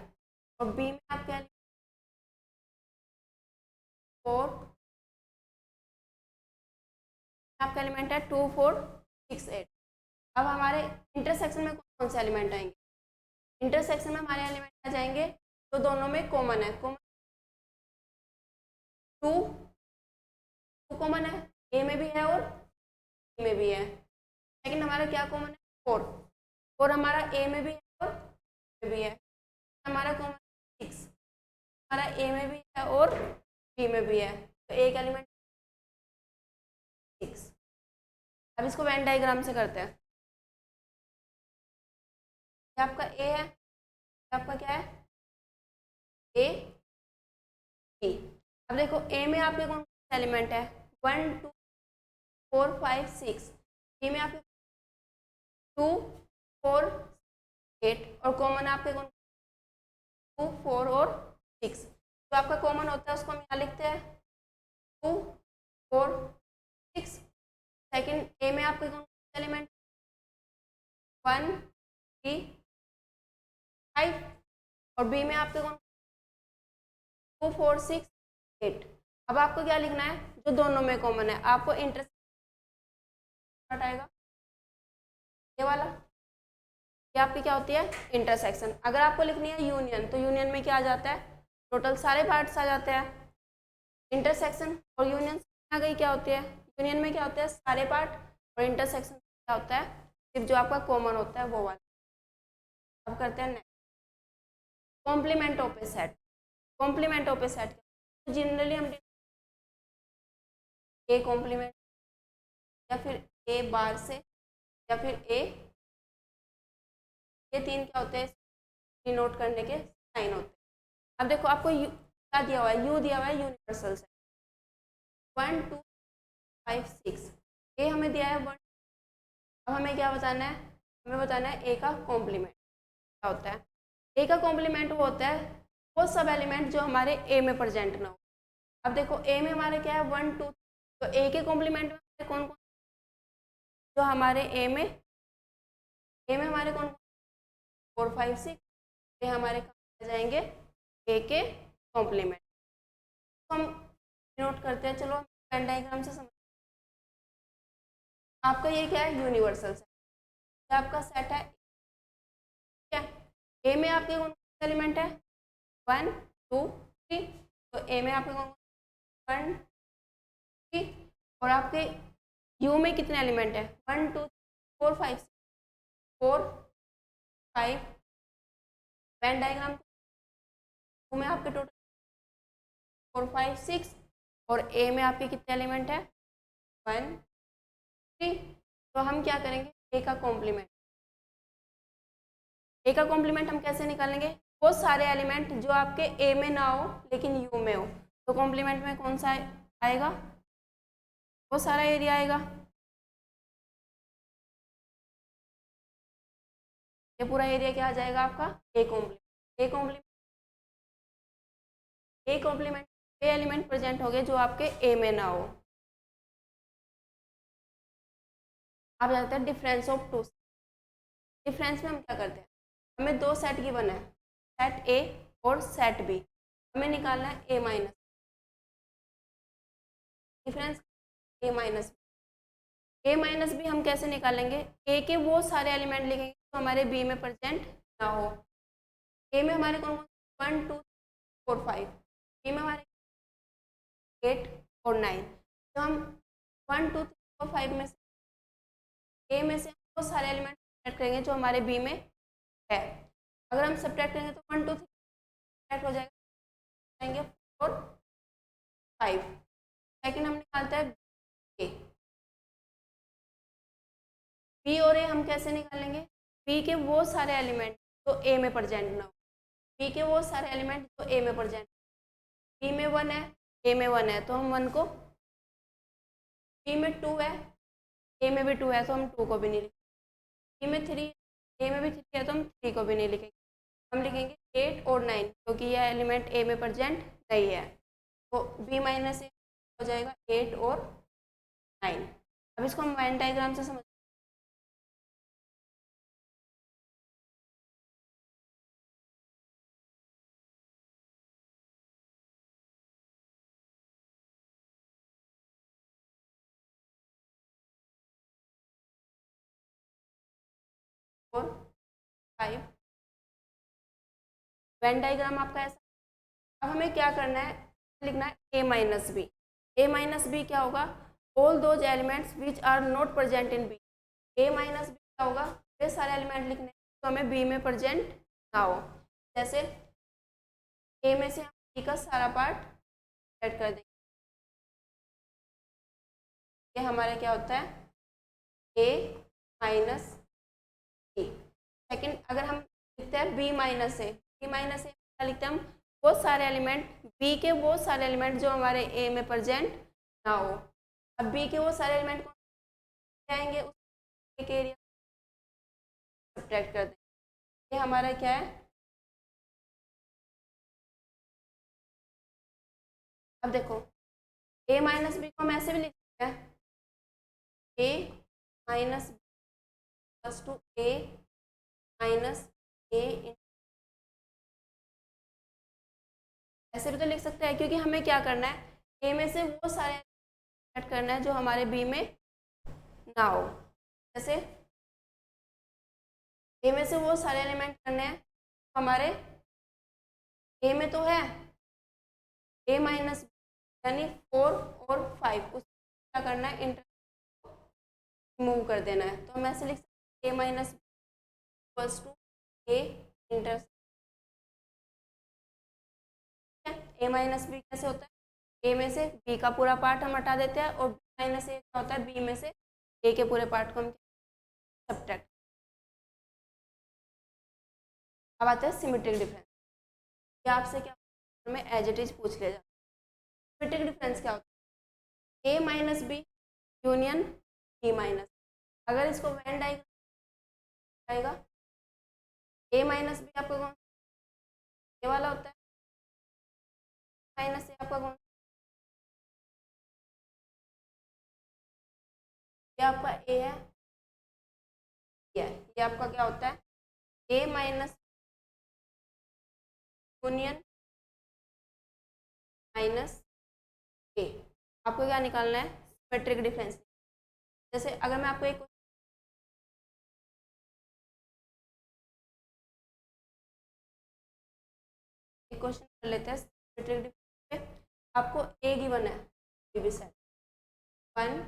Speaker 1: और बी में आपके 4, आपका एलिमेंट है 2 4 6 8। अब हमारे इंटरसेक्शन में कौन से एलिमेंट आएंगे, इंटरसेक्शन में हमारे एलिमेंट आ जाएंगे तो दोनों में कॉमन है, कॉमन 2 कॉमन है, ए में भी है और बी में भी है। लेकिन हमारा क्या कॉमन है 4, और हमारा ए में भी है और बी में भी है। हमारा कॉमन 6, हमारा ए में भी है और बी में भी है, तो एक एलिमेंट 6। अब इसको वेन डायग्राम से करते हैं। ये आपका ए है, ये आपका क्या है ए बी। अब देखो ए में आपके कौन सा एलिमेंट है 1 2 4 5 6, बी में आपके 2 4 8 और कॉमन आपके कौन 2 4 और 6। तो आपका कॉमन होता है उसको हम यहाँ लिखते हैं 2 4 6। सेकंड ए में आपके कौन सा एलिमेंट 1 3 5 और बी में आपके कौन 2 4 6 8। अब आपको क्या लिखना है जो दोनों में कॉमन है, आपको इंटरसेक्शन आएगा ये वाला, ये आपकी क्या होती है इंटरसेक्शन। अगर आपको लिखनी है यूनियन तो यूनियन में क्या आ जाता है टोटल सारे पार्ट्स आ जाते हैं। इंटरसेक्शन और यूनियन आ गई क्या होती है, यूनियन में क्या होता है सारे पार्ट और इंटरसेक्शन क्या होता है सिर्फ जो आपका कॉमन होता है वो वाला। अब करते हैं next complement of a set. Complement of a set generally हम ए कॉम्प्लीमेंट या फिर ए बार से या फिर ए, ये तीन क्या होते हैं डिनोट करने के साइन होते हैं। अब देखो आपको क्या दिया हुआ है, यू दिया हुआ है यूनिवर्सल सेट 1 2 5 6, ए हमें दिया है 1। अब हमें क्या बताना है, हमें बताना है ए का कॉम्प्लीमेंट क्या होता है। ए का कॉम्प्लीमेंट वो होता है वो सब एलिमेंट जो हमारे ए में प्रेजेंट ना हो। अब देखो ए में हमारे क्या है 1 2, तो ए के कॉम्प्लीमेंट में कौन कौन जो हमारे ए में हमारे कौन 4 5 6, ये हमारे कहाँ जाएंगे ए के कॉम्प्लीमेंट। तो हम नोट करते हैं, चलो वेन डायग्राम से समझ। आपका ये क्या है यूनिवर्सल सेट, आपका सेट है क्या, ए में आपके कौन कौन एलिमेंट है 1 2 3, तो ए में आपके कौन 1 3 और आपके यू में कितने एलिमेंट है 1 2 4 5 4 5। वेन डायग्राम में आपके टोटल 4 5 6 और ए में आपके कितने एलिमेंट है 1 3। तो हम क्या करेंगे ए का कॉम्प्लीमेंट, ए का कॉम्प्लीमेंट हम कैसे निकालेंगे, वो सारे एलिमेंट जो आपके ए में ना हो लेकिन यू में हो, तो कॉम्प्लीमेंट में कौन सा आएगा वो सारा एरिया आएगा। ये पूरा एरिया क्या आ जाएगा आपका A complement. A complement A element present हो गए जो आपके ए में ना हो। आप जानते हैं डिफरेंस ऑफ टू। डिफरेंस में हम क्या करते हैं, हमें दो सेट गिवन है सेट ए और सेट बी, हमें निकालना है A minus difference A minus. A minus B हम कैसे निकालेंगे, ए के वो सारे एलिमेंट लिखेंगे जो हमारे बी में प्रेजेंट ना हो। ए में हमारे कौन कौन 1 2 4 5, बी में हमारे 8 और 9। तो हम 1 2 3 4 5 में से ए में से वो सारे एलिमेंट सेलेक्ट करेंगे जो हमारे बी में है। अगर हम सब्ट्रैक्ट करेंगे तो 1 2 3 सब्ट्रैक्ट हो जाएंगे 4 5। सेकेंड हम निकालते हैं ए। बी और ए हम कैसे निकालेंगे? बी के वो सारे एलिमेंट जो ए में प्रेजेंट ना हो, बी के वो सारे एलिमेंट जो ए में प्रेजेंट, बी में 1 है, ए में 1 है तो हम 1 को, बी में 2 है, ए में भी 2 है तो हम 2 को भी नहीं लिखेंगे, बी में 3, ए में भी 3 है तो हम 3 को भी नहीं लिखेंगे, हम लिखेंगे 8 और 9 क्योंकि यह एलिमेंट ए में प्रेजेंट नहीं है। तो बी माइनस ए हो जाएगा 8 और 9। अब इसको हम वेन डायग्राम से समझ, 4 5 वेन डायग्राम आपका ऐसा। अब हमें क्या करना है, लिखना है A minus B. A minus B क्या होगा? All those elements which are not present in B. A minus B क्या होगा? वे सारे एलिमेंट लिखने तो हमें बी में प्रेजेंट ना हो। जैसे ए में से हम बी का सारा पार्ट ऐड कर देंगे, ये हमारा क्या होता है? A minus B. सेकेंड अगर हम लिखते हैं बी माइनस ए, बी माइनस ए क्या लिखते हैं हम? वो सारे एलिमेंट, बी के वो सारे एलिमेंट जो हमारे ए में प्रेजेंट ना हो। अब बी के वो सारे एलिमेंट कौन आएंगे? उस के एरिया सब्ट्रैक्ट कर देंगे। ये हमारा क्या है? अब देखो ए माइनस बी को हम ऐसे भी लिख सकते हैं, A minus B plus two A minus ए, ऐसे भी तो लिख सकते हैं क्योंकि हमें क्या करना है? ए में से वो सारे ऐड करना है जो हमारे बी में ना हो। जैसे ए में से वो सारे एलिमेंट करने हैं हमारे ए में तो है, ए माइनस यानी 4 और 5, उस क्या करना है? इंटर मूव कर देना है। तो हम ऐसे लिख सकते हैं A minus equals to A inter, A minus B कैसे होता है? ए में से बी का पूरा पार्ट हम हटा देते हैं और बी माइनस ए क्या होता है? बी में से ए के पूरे पार्ट को हम सब्ट्रैक्ट। अब आते हैं सिमेट्रिक डिफरेंस। ये आपसे क्या में एज इट इज पूछ लिया जाता है। सिमेट्रिक डिफरेंस क्या होता है? A minus B union B minus. अगर इसको वेन डायग्राम आएगा, ए माइनस बी आपका कौन ए वाला होता है, माइनस ए आपका कौन, ये आपका ए है, ये आपका क्या होता है? ए माइनस यूनियन माइनस ए। आपको क्या निकालना है? Symmetric difference. जैसे अगर मैं आपको एक क्वेश्चन कर लेते हैं सिमेट्रिक डिफरेंस पे। आपको ए गिवन है, बी भी सेट 1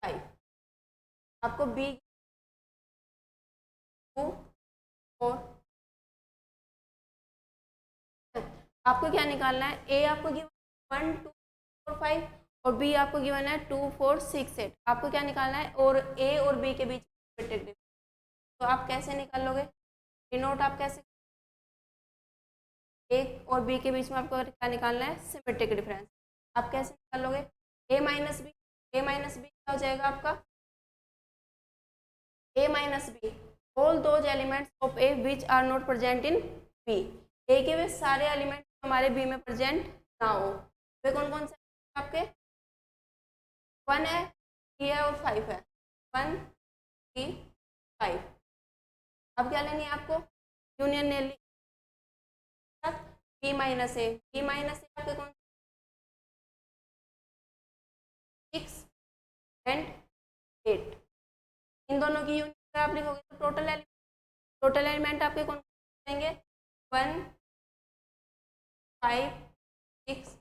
Speaker 1: 5, आपको बी 2 4, आपको क्या निकालना है? ए आपको गिवन 1 2 4 5 और बी आपको गिवन है 2 4 6 8। आपको क्या निकालना है? और ए और बी के बीच सिमेट्रिक डिफरेंस। तो आप कैसे निकाल लोगे? डिनोट आप कैसे, ए और बी के बीच में आपको क्या निकालना है? Symmetric difference. आप कैसे निकालोगे? A minus B, A minus B क्या हो जाएगा आपका? A minus B all those elements of A which are not present in B. A के वे सारे एलिमेंट हमारे बी में प्रेजेंट ना हो, वे कौन कौन से आपके? 1 है, 3 है और 5 है। 1 3 5। अब क्या लेनी है आपको? यूनियन ले ली बी माइनस ए, बी माइनस ए आपके कौन? 6 एंड 8। इन दोनों की यूनियन आप लिखोगे तो टोटल एलिमेंट आपके कौन आएंगे? 1 5 6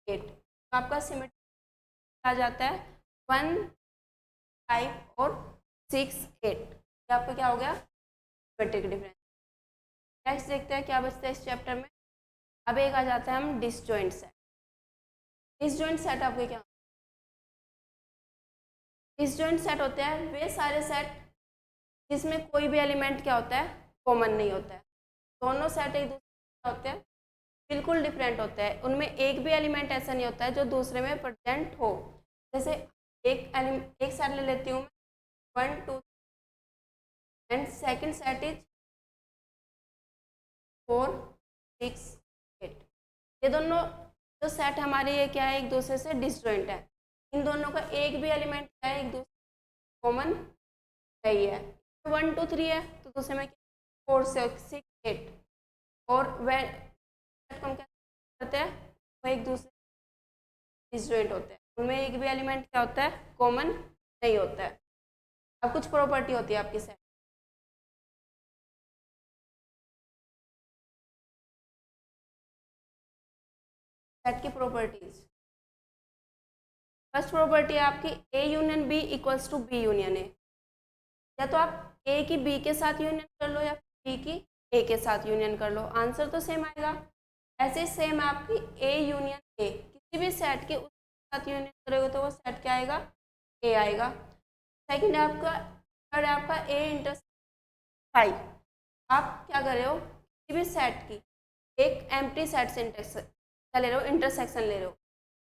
Speaker 1: 8। तो आपका सिमेट्रिक आ जाता है 1 5 और 6 8, ये आपका क्या हो गया, ज्योमेट्रिक डिफरेंस। नेक्स्ट देखते हैं क्या बचता है इस चैप्टर में। अब एक आ जाता है हम डिसजॉइंट सेट। डिसजॉइंट सेट आपके क्या, डिसजॉइंट सेट होते हैं वे सारे सेट जिसमें कोई भी एलिमेंट क्या होता है, कॉमन नहीं होता है। दोनों सेट एक दूसरे क्या होते हैं, बिल्कुल डिफरेंट होते हैं। उनमें एक भी एलिमेंट ऐसा नहीं होता है जो दूसरे में प्रेजेंट हो। जैसे एक सेट ले लेती हूँ मैं 1 2 एंड सेकंड सेट इज 4 6 8। ये दोनों जो सेट हमारे ये क्या है, एक दूसरे से डिसजॉइंट है। इन दोनों का एक भी एलिमेंट क्या है, एक दूसरे कॉमन नहीं है। 1 2 3 है तो दूसरे में 4 6 8, और वह हम क्या करते हैं, वो एक दूसरे डिसजॉइंट होते हैं। उनमें एक भी एलिमेंट क्या होता है, कॉमन नहीं होता है। अब कुछ प्रॉपर्टी होती है आपकी सेट। सेट की प्रॉपर्टीज, फर्स्ट प्रॉपर्टी है आपकी A union B equals to B union A. या तो आप ए की बी के साथ यूनियन कर लो या बी की ए के साथ यूनियन कर लो, आंसर तो सेम आएगा। ऐसे सेम है आपकी ए यूनियन ए, किसी भी सेट के उसके साथ यूनियन करोगे तो वो सेट क्या आएगा, ए आएगा। सेकंड है आपका, थर्ड है आपका ए इंटरसेक्शन फाइव। आप क्या कर रहे हो, किसी भी सेट की एक एम्प्टी सेट से क्या ले रहे हो, इंटरसेक्शन ले रहे हो।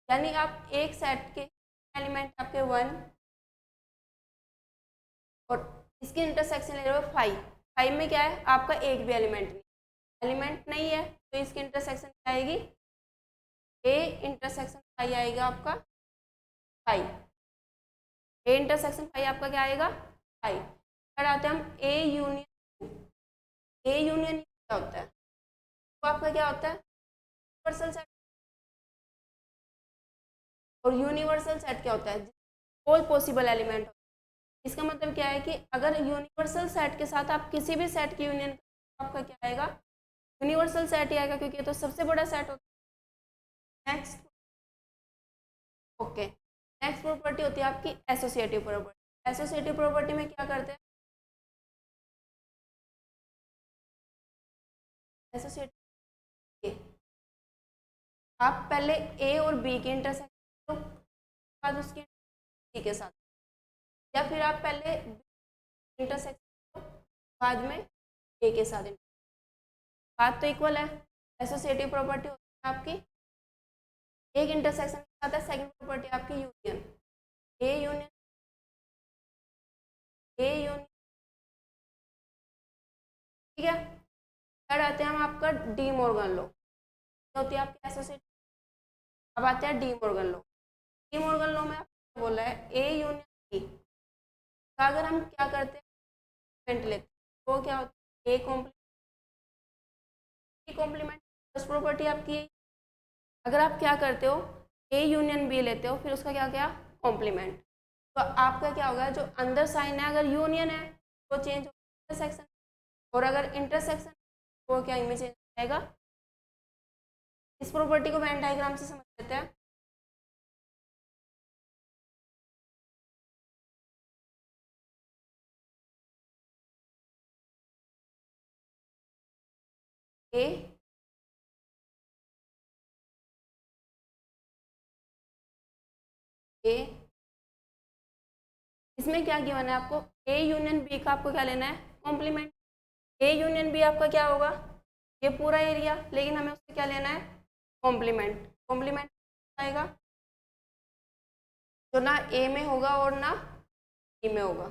Speaker 1: यानी आप एक सेट के एलिमेंट आपके 1 और इसकी इंटरसेक्शन ले रहे हो 5। 5 में क्या है, आपका एक भी एलिमेंट नहीं है, तो इसकी इंटरसेक्शन क्या आएगी, ए इंटरसेक्शन 5 आएगा आपका 5। ए इंटरसेक्शन 5 आपका क्या आएगा 5। फिर आते हैं हम ए यूनियन। ए यूनियन क्या होता है, तो आपका क्या होता है, यूनिवर्सल सेट। और यूनिवर्सल सेट क्या होता है, ऑल पॉसिबल एलिमेंट। इसका मतलब क्या है कि अगर यूनिवर्सल सेट के साथ आप किसी भी सेट की यूनियन, आपका क्या आएगा, यूनिवर्सल सेट ही आएगा, क्योंकि ये तो सबसे बड़ा सेट होता है। नेक्स्ट, ओके, नेक्स्ट प्रॉपर्टी होती है आपकी एसोसिएटिव प्रॉपर्टी। एसोसिएटिव प्रॉपर्टी में क्या करते हैं, एसोसिएटिव, आप पहले ए और बी के इंटरसेक्शन करो, बाद उसके सी के साथ, या फिर आप पहले इंटरसेक्शन करो बाद में ए के साथ। बात तो इक्वल है। एसोसिएटिव प्रॉपर्टी होती है आपकी एक इंटरसेक्शन के साथ है। सेकंड प्रॉपर्टी आपकी union, A union A union, ठीक है। थर्ड आते हैं हम आपका डी मॉर्गन लो, होती है आपकी एसोसिएटिव। अब आते हैं डी मॉर्गन लो। डी मॉर्गन लो में आपको बोला है ए यूनियन बी का अगर हम क्या करते हैं, लेते हैं वो क्या होता है, ए कॉम्प्लीमेंट। फर्स्ट प्रॉपर्टी आपकी है। अगर आप क्या करते हो, ए यूनियन बी लेते हो, फिर उसका क्या क्या कॉम्प्लीमेंट, तो आपका क्या होगा, जो अंदर साइन है अगर यूनियन है वो चेंज हो इंटरसेक्शन, और अगर इंटरसेक्शन वो क्या इमेज चेंज हो जाएगा। इस प्रॉपर्टी को वेन डायग्राम से समझ लेते हैं। ए ए इसमें क्या गिवन है आपको, ए यूनियन बी का आपको क्या लेना है, कॉम्प्लीमेंट। ए यूनियन बी आपका क्या होगा, ये पूरा एरिया, लेकिन हमें उससे क्या लेना है, कॉम्प्लीमेंट। कॉम्प्लीमेंट आएगा जो ना ए में होगा और ना बी में होगा।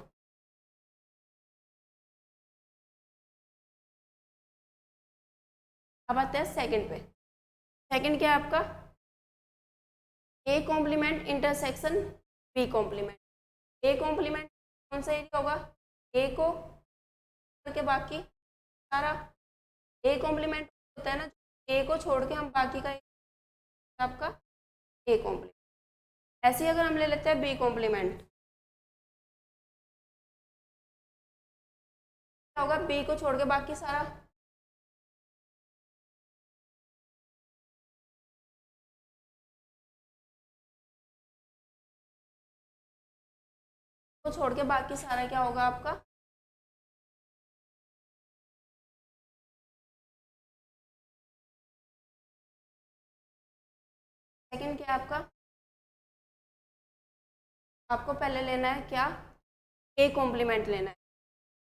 Speaker 1: अब आते हैं सेकंड पे। सेकंड क्या है आपका, A complement intersection B complement. A complement कौन सा एरिया होगा, ए को करके बाकी सारा। ए कॉम्प्लीमेंट होता है ना, ए को छोड़ के हम बाकी का आपका ए कॉम्प्लीमेंट। ऐसे ही अगर हम ले लेते हैं बी कॉम्प्लीमेंट, क्या होगा, बी को छोड़ के बाकी सारा। को छोड़ के बाकी सारा क्या होगा आपका, सेकंड क्या है आपका, आपको पहले लेना है क्या, ए कॉम्प्लीमेंट लेना है।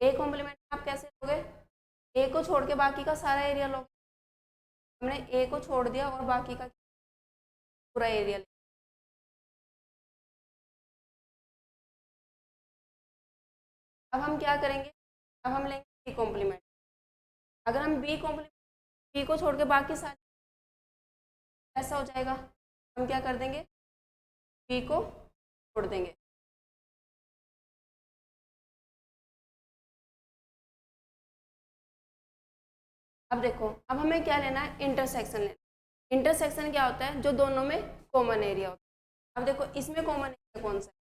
Speaker 1: ए कॉम्प्लीमेंट आप कैसे लोगे, ए को छोड़ के बाकी का सारा एरिया लोगे। हमने ए को छोड़ दिया और बाकी का पूरा एरिया लिया। अब हम क्या करेंगे, अब हम लेंगे बी कॉम्प्लीमेंट। अगर हम बी कॉम्प्लीमेंट, बी को छोड़ के बाकी सारे ऐसा हो जाएगा, हम क्या कर देंगे, बी को छोड़ देंगे। अब देखो, अब हमें क्या लेना है, इंटरसेक्शन लेना। इंटरसेक्शन क्या होता है, जो दोनों में कॉमन एरिया होता है। अब देखो इसमें कॉमन एरिया कौन सा है,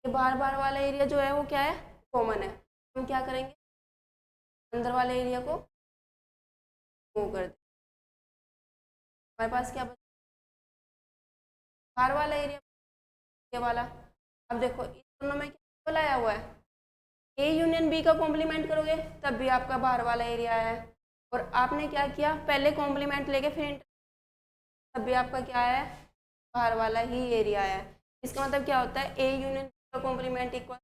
Speaker 1: ये बार बार वाला एरिया जो है वो क्या है, कॉमन है। हम क्या करेंगे, अंदर वाले एरिया को मूव कर दें। हमारे पास क्या बचा, बाहर वाला एरिया, ये वाला। अब देखो इस दोनों में क्या लाया हुआ है, ए यूनियन बी का कॉम्प्लीमेंट करोगे तब भी आपका बाहर वाला एरिया है, और आपने क्या किया, पहले कॉम्प्लीमेंट लेके फिर तब भी आपका क्या है, बाहर वाला ही एरिया है। इसका मतलब क्या होता है, ए यूनियन बी का complement equal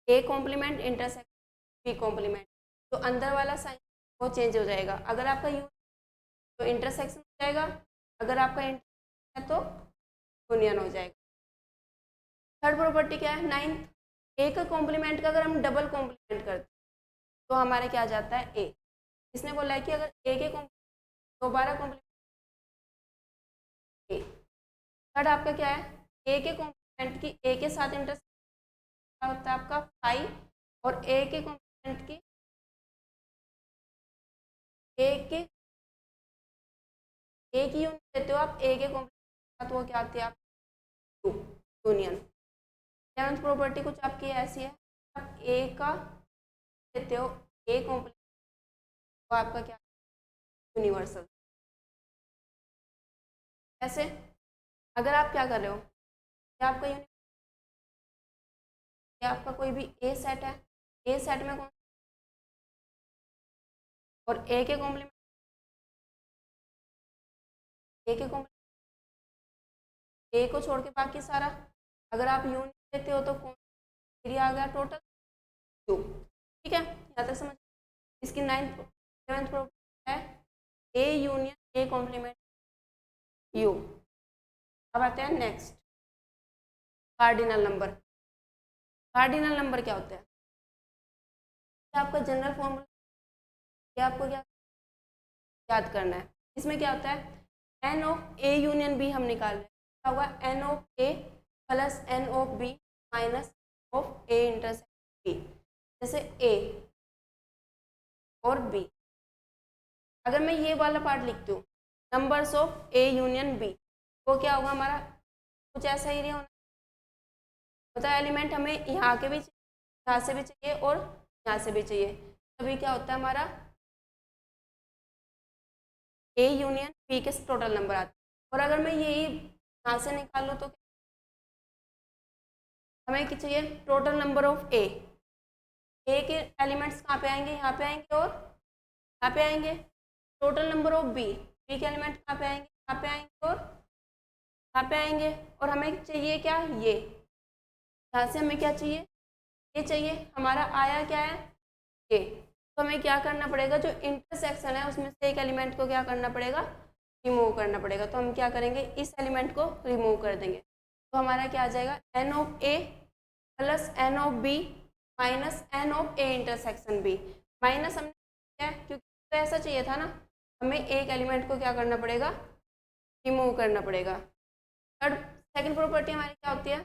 Speaker 1: A complement intersection B complement. तो अंदर वाला साइन वो चेंज हो जाएगा, अगर आपका यूनियन तो इंटरसेक्शन हो जाएगा, अगर आपका इंटर है तो यूनियन हो जाएगा। थर्ड प्रॉपर्टी क्या है, नाइन्थ, ए का कॉम्प्लीमेंट का अगर हम डबल कॉम्प्लीमेंट करते तो हमारे क्या आ जाता है, ए। इसने बोला है कि अगर ए के दोबारा कॉम्प्लीमेंट ए। थर्ड आपका क्या है, ए के कॉम्प्लीमेंट की ए के साथ इंटरसेक्शन क्या होता है आपका 5, और ए के कॉम्प्लीमेंट की ए के ए की यूनियन देते हो आप, ए के कॉम्प्लीमेंट तो वो क्या आती है आप, टू यूनियन। सेवंथ प्रॉपर्टी कुछ आपकी ऐसी है, आप ए का देते हो ए कॉम्प्लीमेंट तो आपका क्या, यूनिवर्सल। ऐसे अगर आप क्या कर रहे हो, क्या आपका क्या आपका कोई भी ए सेट है, ए सेट में कौन, और ए के कॉम्प्लीमेंट, ए के कॉम्प्लीमेंट ए को छोड़ के बाकी सारा, अगर आप यूनियन लेते हो तो कौन एरिया आ गया टोटल, टू। ठीक है, यहाँ तक समझ। इसकी नाइन्थ सेवेंथ प्रॉपर्टी है A union A compliment you. अब आते हैं next, cardinal number. Cardinal number क्या होता है, आपका जनरल फॉर्मूला, ये आपको क्या याद करना है। इसमें क्या होता है, N of A union B हम निकाल रहे हैं, क्या होगा, N of A plus N of B minus of A intersect B. जैसे ए और बी, अगर मैं ये वाला पार्ट लिखती हूँ, numbers of A union B, वो क्या होगा हमारा, कुछ ऐसा एरिया होना, मतलब एलिमेंट हमें यहाँ के भी यहाँ से भी चाहिए और यहाँ से भी चाहिए, तभी क्या होता है हमारा ए यूनियन बी के टोटल नंबर आते हैं। और अगर मैं यही यहाँ से निकाल लूँ तो हमें क्या चाहिए, टोटल नंबर ऑफ ए के एलिमेंट्स कहाँ पे आएंगे, यहाँ पे आएंगे और यहाँ पे आएंगे। टोटल नंबर ऑफ बी के एलिमेंट कहाँ पे आएंगे, यहाँ पे आएंगे और यहाँ पे आएंगे। और हमें चाहिए क्या, ये यहाँ से हमें क्या चाहिए, ये चाहिए, हमारा आया क्या है, ए। तो हमें क्या करना पड़ेगा, जो इंटरसेक्शन है उसमें से एक एलिमेंट को क्या करना पड़ेगा, रिमूव करना पड़ेगा। तो हम क्या करेंगे, इस एलिमेंट को रिमूव कर देंगे, तो हमारा क्या आ जाएगा, N of A plus N of B minus N of A intersection B. Minus हमने क्या, क्योंकि तो ऐसा चाहिए था ना, हमें एक एलिमेंट को क्या करना पड़ेगा, रिमूव करना पड़ेगा। थर्ड सेकंड प्रॉपर्टी हमारी क्या होती है,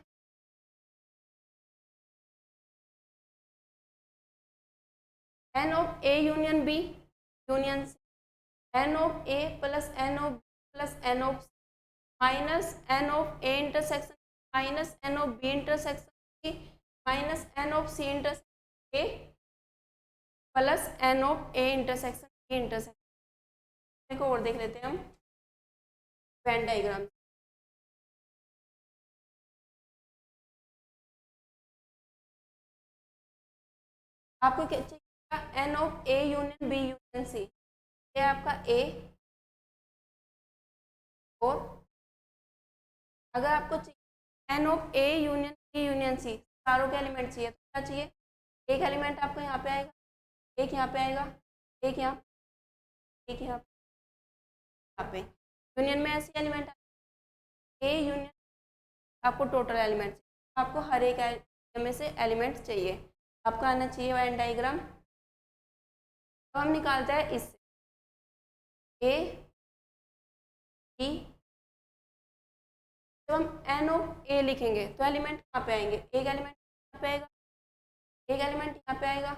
Speaker 1: N of A union B union N of A plus N of plus N of minus N of A intersection minus N of B intersection minus N of C intersection A plus N of A intersection B intersection को और देख लेते हैं हम Venn diagram. आपको क्या चाहिए, N of A union B union C, ये आपका ए। और अगर आपको चाहिए N of A union B union C, चारों के एलिमेंट चाहिए, तो क्या चाहिए, एक एलिमेंट आपको यहाँ पे आएगा, एक यहाँ पे आएगा, एक यहाँ, एक यहाँ पे। यूनियन में ऐसे एलिमेंट ए यूनियन, आपको टोटल एलिमेंट, आपको हर एक में से एलिमेंट चाहिए, आपका आना चाहिए वेन डाइग्राम। तो हम निकालते हैं इससे ए बी, जब हम एन ऑफ ए लिखेंगे तो एलिमेंट कहाँ पे आएंगे, एक एलिमेंट यहाँ पे आएगा, एक एलिमेंट यहाँ पे आएगा,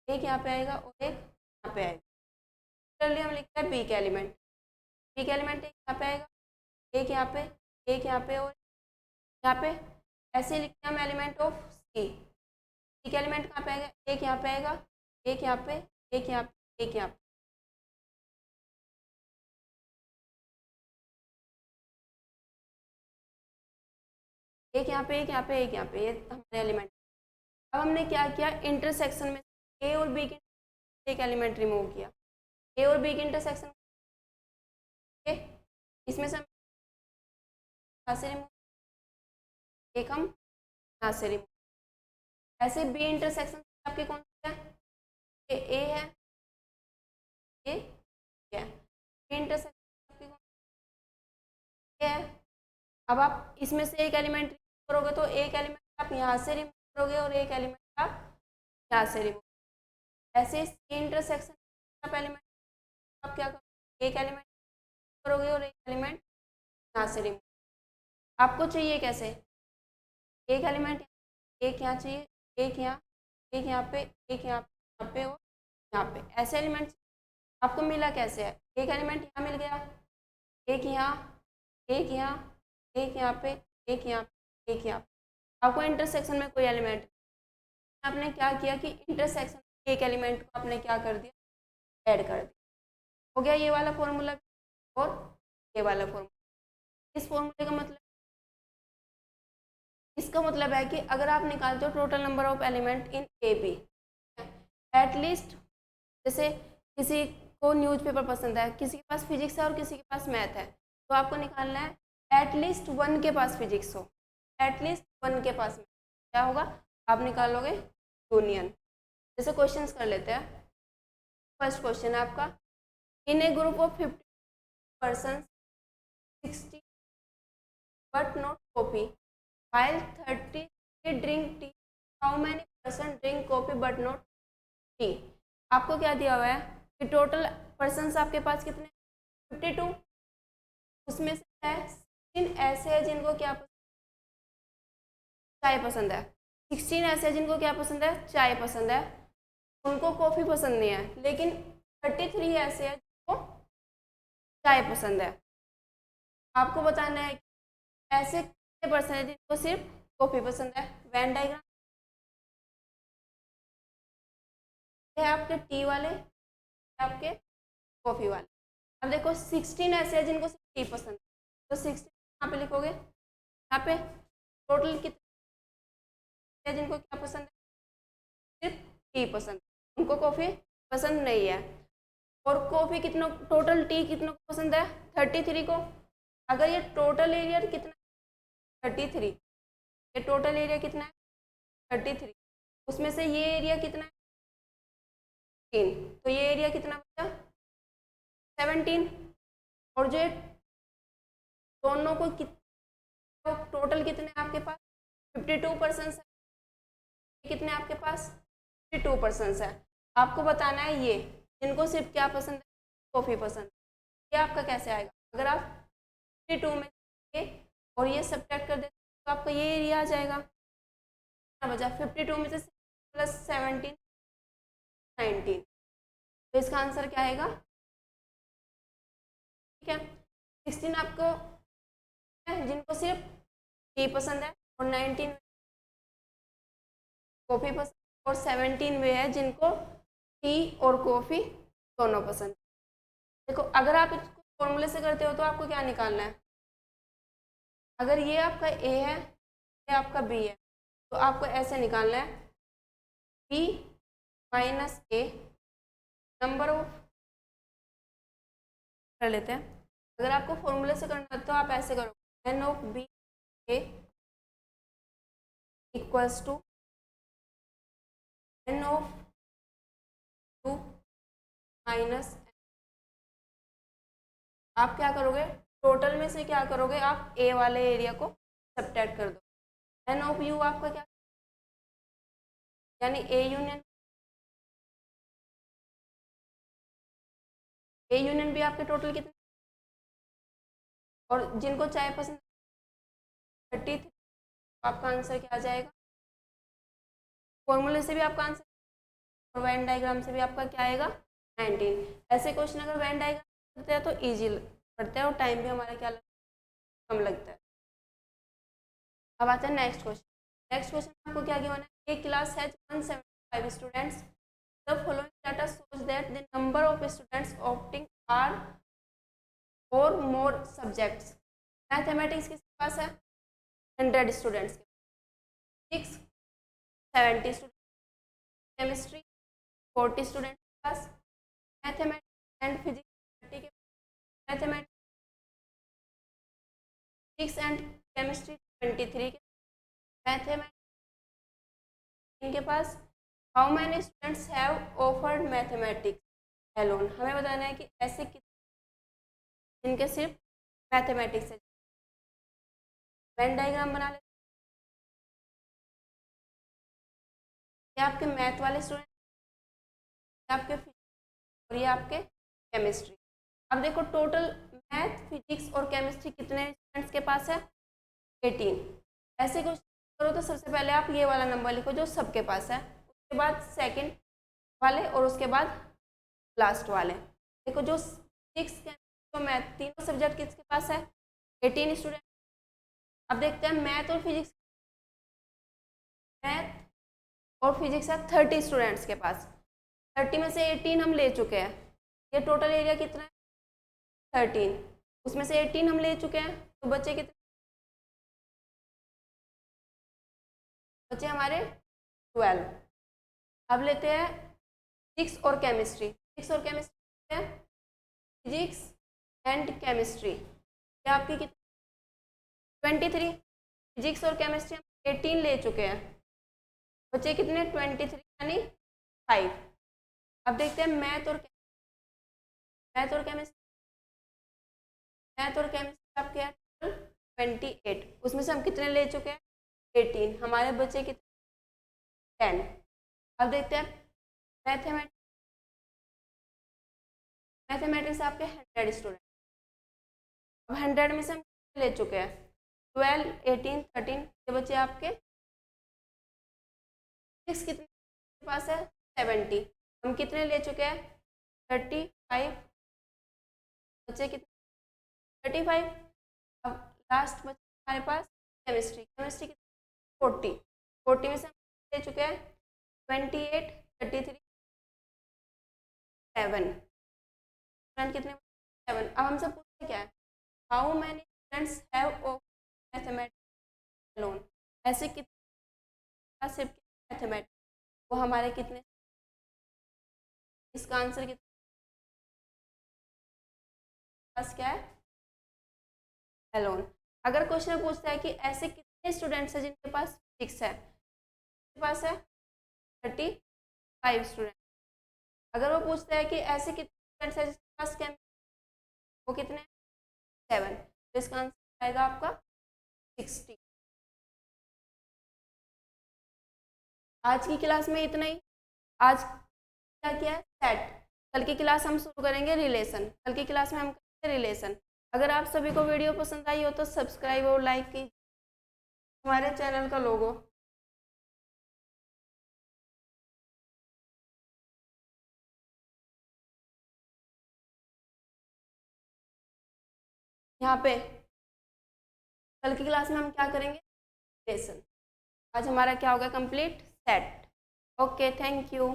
Speaker 1: एक यहाँ पे आएगा और एक यहाँ पे आएगा। चलिए हम लिखते हैं बी के एलिमेंट, बी के एलिमेंट एक यहाँ पे आएगा, एक यहाँ पे, एक यहाँ पे और यहाँ पे। ऐसे लिखते हैं हम एलिमेंट ऑफ सी, सी के एलिमेंट कहाँ पे आएगा, एक यहाँ पे आएगा, एक यहाँ पे, एक यहाँ पे, एक यहाँ पे। एक यहाँ पे, एक यहाँ पे, एक यहाँ पे, ये हमारे एलिमेंट। अब हमने क्या किया, इंटरसेक्शन में ए और बी के एक एलिमेंट रिमूव किया, ए और बी के इंटरसेक्शन, इसमें से हम यहाँ से रिमूव, एक हम यहाँ से रिमूव। ऐसे बी इंटरसेक्शन आपके कौन सा है, ये ए है, ये है, बी इंटरसेक्शन आपकी कौन सा है। अब आप इसमें से एक एलिमेंट रिमूव करोगे तो एक एलिमेंट आप यहाँ से रिमूव करोगे और एक एलिमेंट आप यहाँ से रिमूव। ऐसे सी इंटरसेक्शन आप एलिमेंट आप क्या करोगे, एक एलिमेंट करोगे और एक एलिमेंट यहाँ से रिमूव। आपको चाहिए कैसे, एक एलिमेंट एक यहाँ चाहिए, एक यहाँ, एक यहाँ पे, एक यहाँ पे और यहाँ पे, ऐसे एलिमेंट आपको मिला कैसे है, एक एलिमेंट यहाँ मिल गया, एक यहाँ, एक यहाँ, एक यहाँ पे, एक यहाँ पे, एक यहाँ पे। आपको इंटरसेक्शन में कोई एलिमेंट, आपने क्या किया कि इंटरसेक्शन एक एलिमेंट को आपने क्या कर दिया, ऐड कर दिया। हो गया ये वाला फॉर्मूला और ये वाला फॉर्मूला। इस फॉर्मूले का मतलब, इसका मतलब है कि अगर आप निकालते हो total number of element in A B, at least जैसे किसी को न्यूज़पेपर पसंद है, किसी के पास फिजिक्स है और किसी के पास मैथ है, तो आपको निकालना है एटलीस्ट वन के पास फिजिक्स हो, एटलीस्ट वन के पास क्या होगा, आप निकालोगे यूनियन। जैसे क्वेश्चंस कर लेते हैं। फर्स्ट क्वेश्चन है आपका, in a group of 50 person 60 but not coffee while 30 drink tea, how many person drink coffee but not tea। आपको क्या दिया हुआ है कि टोटल पर्सन्स आपके पास कितने, 52, उसमें से है 16 ऐसे हैं जिनको क्या चाय पसंद है, 16 ऐसे हैं जिनको क्या पसंद है, चाय पसंद है, उनको कॉफ़ी पसंद नहीं है, लेकिन 33 ऐसे हैं जिनको चाय पसंद है। आपको बताना है ऐसे पर्सन है जिनको सिर्फ कॉफी पसंद है। वेन डायग्राम है आपके टी वाले, आपके कॉफी वाले। अब देखो 16 ऐसे है जिनको सिर्फ टी पसंद है, तो 16 यहाँ पे लिखोगे, यहाँ पे टोटल कितने है जिनको क्या पसंद है, सिर्फ टी पसंद है, उनको कॉफी पसंद नहीं है। और कॉफी कितनों, टोटल टी कितनों को पसंद है, 33 को। अगर ये टोटल एरिया कितना, 33, ये टोटल एरिया कितना है, 33, उसमें से ये एरिया कितना है, 3, तो ये एरिया कितना बचा, 17। और जो दोनों को टोटल कितने आपके पास, 52 पर्सन्स है, कितने आपके पास, 52 पर्सन्स है। आपको बताना है ये जिनको सिर्फ क्या पसंद है, कॉफ़ी पसंद, ये आपका कैसे आएगा। अगर आप 52 में और ये सब्ट्रैक्ट कर देते तो आपका ये एरिया आ जाएगा, कितना बचा, 52 में से प्लस 17 19, तो इसका आंसर क्या आएगा, ठीक है। 16 आपको जिनको सिर्फ टी पसंद है और 19 कॉफ़ी पसंद, और 17 वे है जिनको टी और कॉफ़ी दोनों पसंद। देखो अगर आप इसको फॉर्मूले से करते हो तो आपको क्या निकालना है, अगर ये आपका ए है, ये आपका बी है, तो आपको ऐसे निकालना है B minus A number of कर लेते हैं। अगर आपको फॉर्मूले से करना है तो आप ऐसे करोगे N of B A equals to N of 2 minus. आप क्या करोगे, टोटल में से क्या करोगे, आप ए वाले एरिया को सब्ट्रैक्ट कर दो। एन ऑफ यू आपका क्या, यानी ए यूनियन बी आपके टोटल कितने, और जिनको चाहे पसंद 33, आपका आंसर क्या आ जाएगा, फॉर्मूले से भी आपका आंसर और वेन डायग्राम से भी आपका क्या आएगा 19। ऐसे क्वेश्चन अगर वेन डायग्राम करते हैं तो ईजी पड़ता है और टाइम भी हमारा क्या कम लगता है। अब आते हैं नेक्स्ट क्वेश्चन। नेक्स्ट क्वेश्चन आपको क्या गिवन है, a class has 175 students, the following data shows that the number of students opting are or more subjects. Mathematics किसके पास है 100 स्टूडेंट्स के, फिजिक्स 70 स्टूडेंट, केमिस्ट्री 40 स्टूडेंट के पास, मैथमेटिक्स एंड फिजिक्स 30 के, mathematics and chemistry 23 के, mathematics इनके पास। How many students have offered mathematics alone, हमें बताना है कि ऐसे कितने जिनके सिर्फ मैथमेटिक्स है। वेन डायग्राम बना लेते, ये आपके मैथ वाले स्टूडेंट, आपके फिजिक्स और ये आपके केमिस्ट्री। अब देखो टोटल मैथ फिजिक्स और केमिस्ट्री कितने स्टूडेंट्स के पास है 18। ऐसे क्वेश्चन करो तो सबसे पहले आप ये वाला नंबर लिखो जो सबके पास है, उसके बाद सेकंड वाले और उसके बाद लास्ट वाले। देखो जो फिजिक्स केमिस्ट्री और मैथ तीनों सब्जेक्ट किसके पास है 18 स्टूडेंट। अब देखते हैं मैथ और फिजिक्स, मैथ और फिजिक्स है 30 स्टूडेंट्स के पास, 30 में से 18 हम ले चुके हैं, ये टोटल एरिया कितना है 13, उसमें से 18 हम ले चुके हैं तो बचे कितने, बचे हमारे 12। अब लेते हैं फिजिक्स और केमिस्ट्री, फिजिक्स और केमिस्ट्री है फिजिक्स एंड केमिस्ट्री, ये आपकी कितनी 23, फिजिक्स और केमिस्ट्री हम 18 ले चुके हैं, बचे कितने 23 यानी 5। अब देखते हैं मैथ और केमिस्ट्री, मैथ और केमिस्ट्री आपके हैं 28, उसमें से हम कितने ले चुके हैं 18, हमारे बचे कितने 10। अब देखते हैं मैथमेटिक्स आपके 100 स्टूडेंट, अब 100 में से हम ले चुके हैं 12 18 13, ये बचे आपके 6 कितने के पास है 70, हम कितने ले चुके हैं 35, बचे कितने 35। अब लास्ट बचे हमारे पास केमिस्ट्री, केमिस्ट्री कितने 40 में से हम ले चुके हैं 28 33 7, स्टूडेंट कितने 7। अब हमसे पूछते क्या है how many students have of mathematics alone, ऐसे कितने सिर्फ मैथमेटिक्स, वो हमारे कितने, इसका आंसर कितना पास क्या है अलोन। अगर क्वेश्चन पूछता है कि ऐसे कितने स्टूडेंट्स हैं जिनके पास फिजिक्स है, जिनके पास है 35 स्टूडेंट। अगर वो पूछता है कि ऐसे कितने स्टूडेंट्स हैं जिसके पास केमिस्ट्री, वो कितने 7, तो इसका आंसर आएगा आपका 60। आज की क्लास में इतना ही। आज क्या किया है सेट, कल की क्लास हम शुरू करेंगे रिलेशन, कल की क्लास में हम करेंगे रिलेशन। अगर आप सभी को वीडियो पसंद आई हो तो सब्सक्राइब और लाइक कीजिए हमारे चैनल का लोगो। यहाँ पे कल की क्लास में हम क्या करेंगे रिलेशन। आज हमारा क्या होगा complete set. Okay thank you.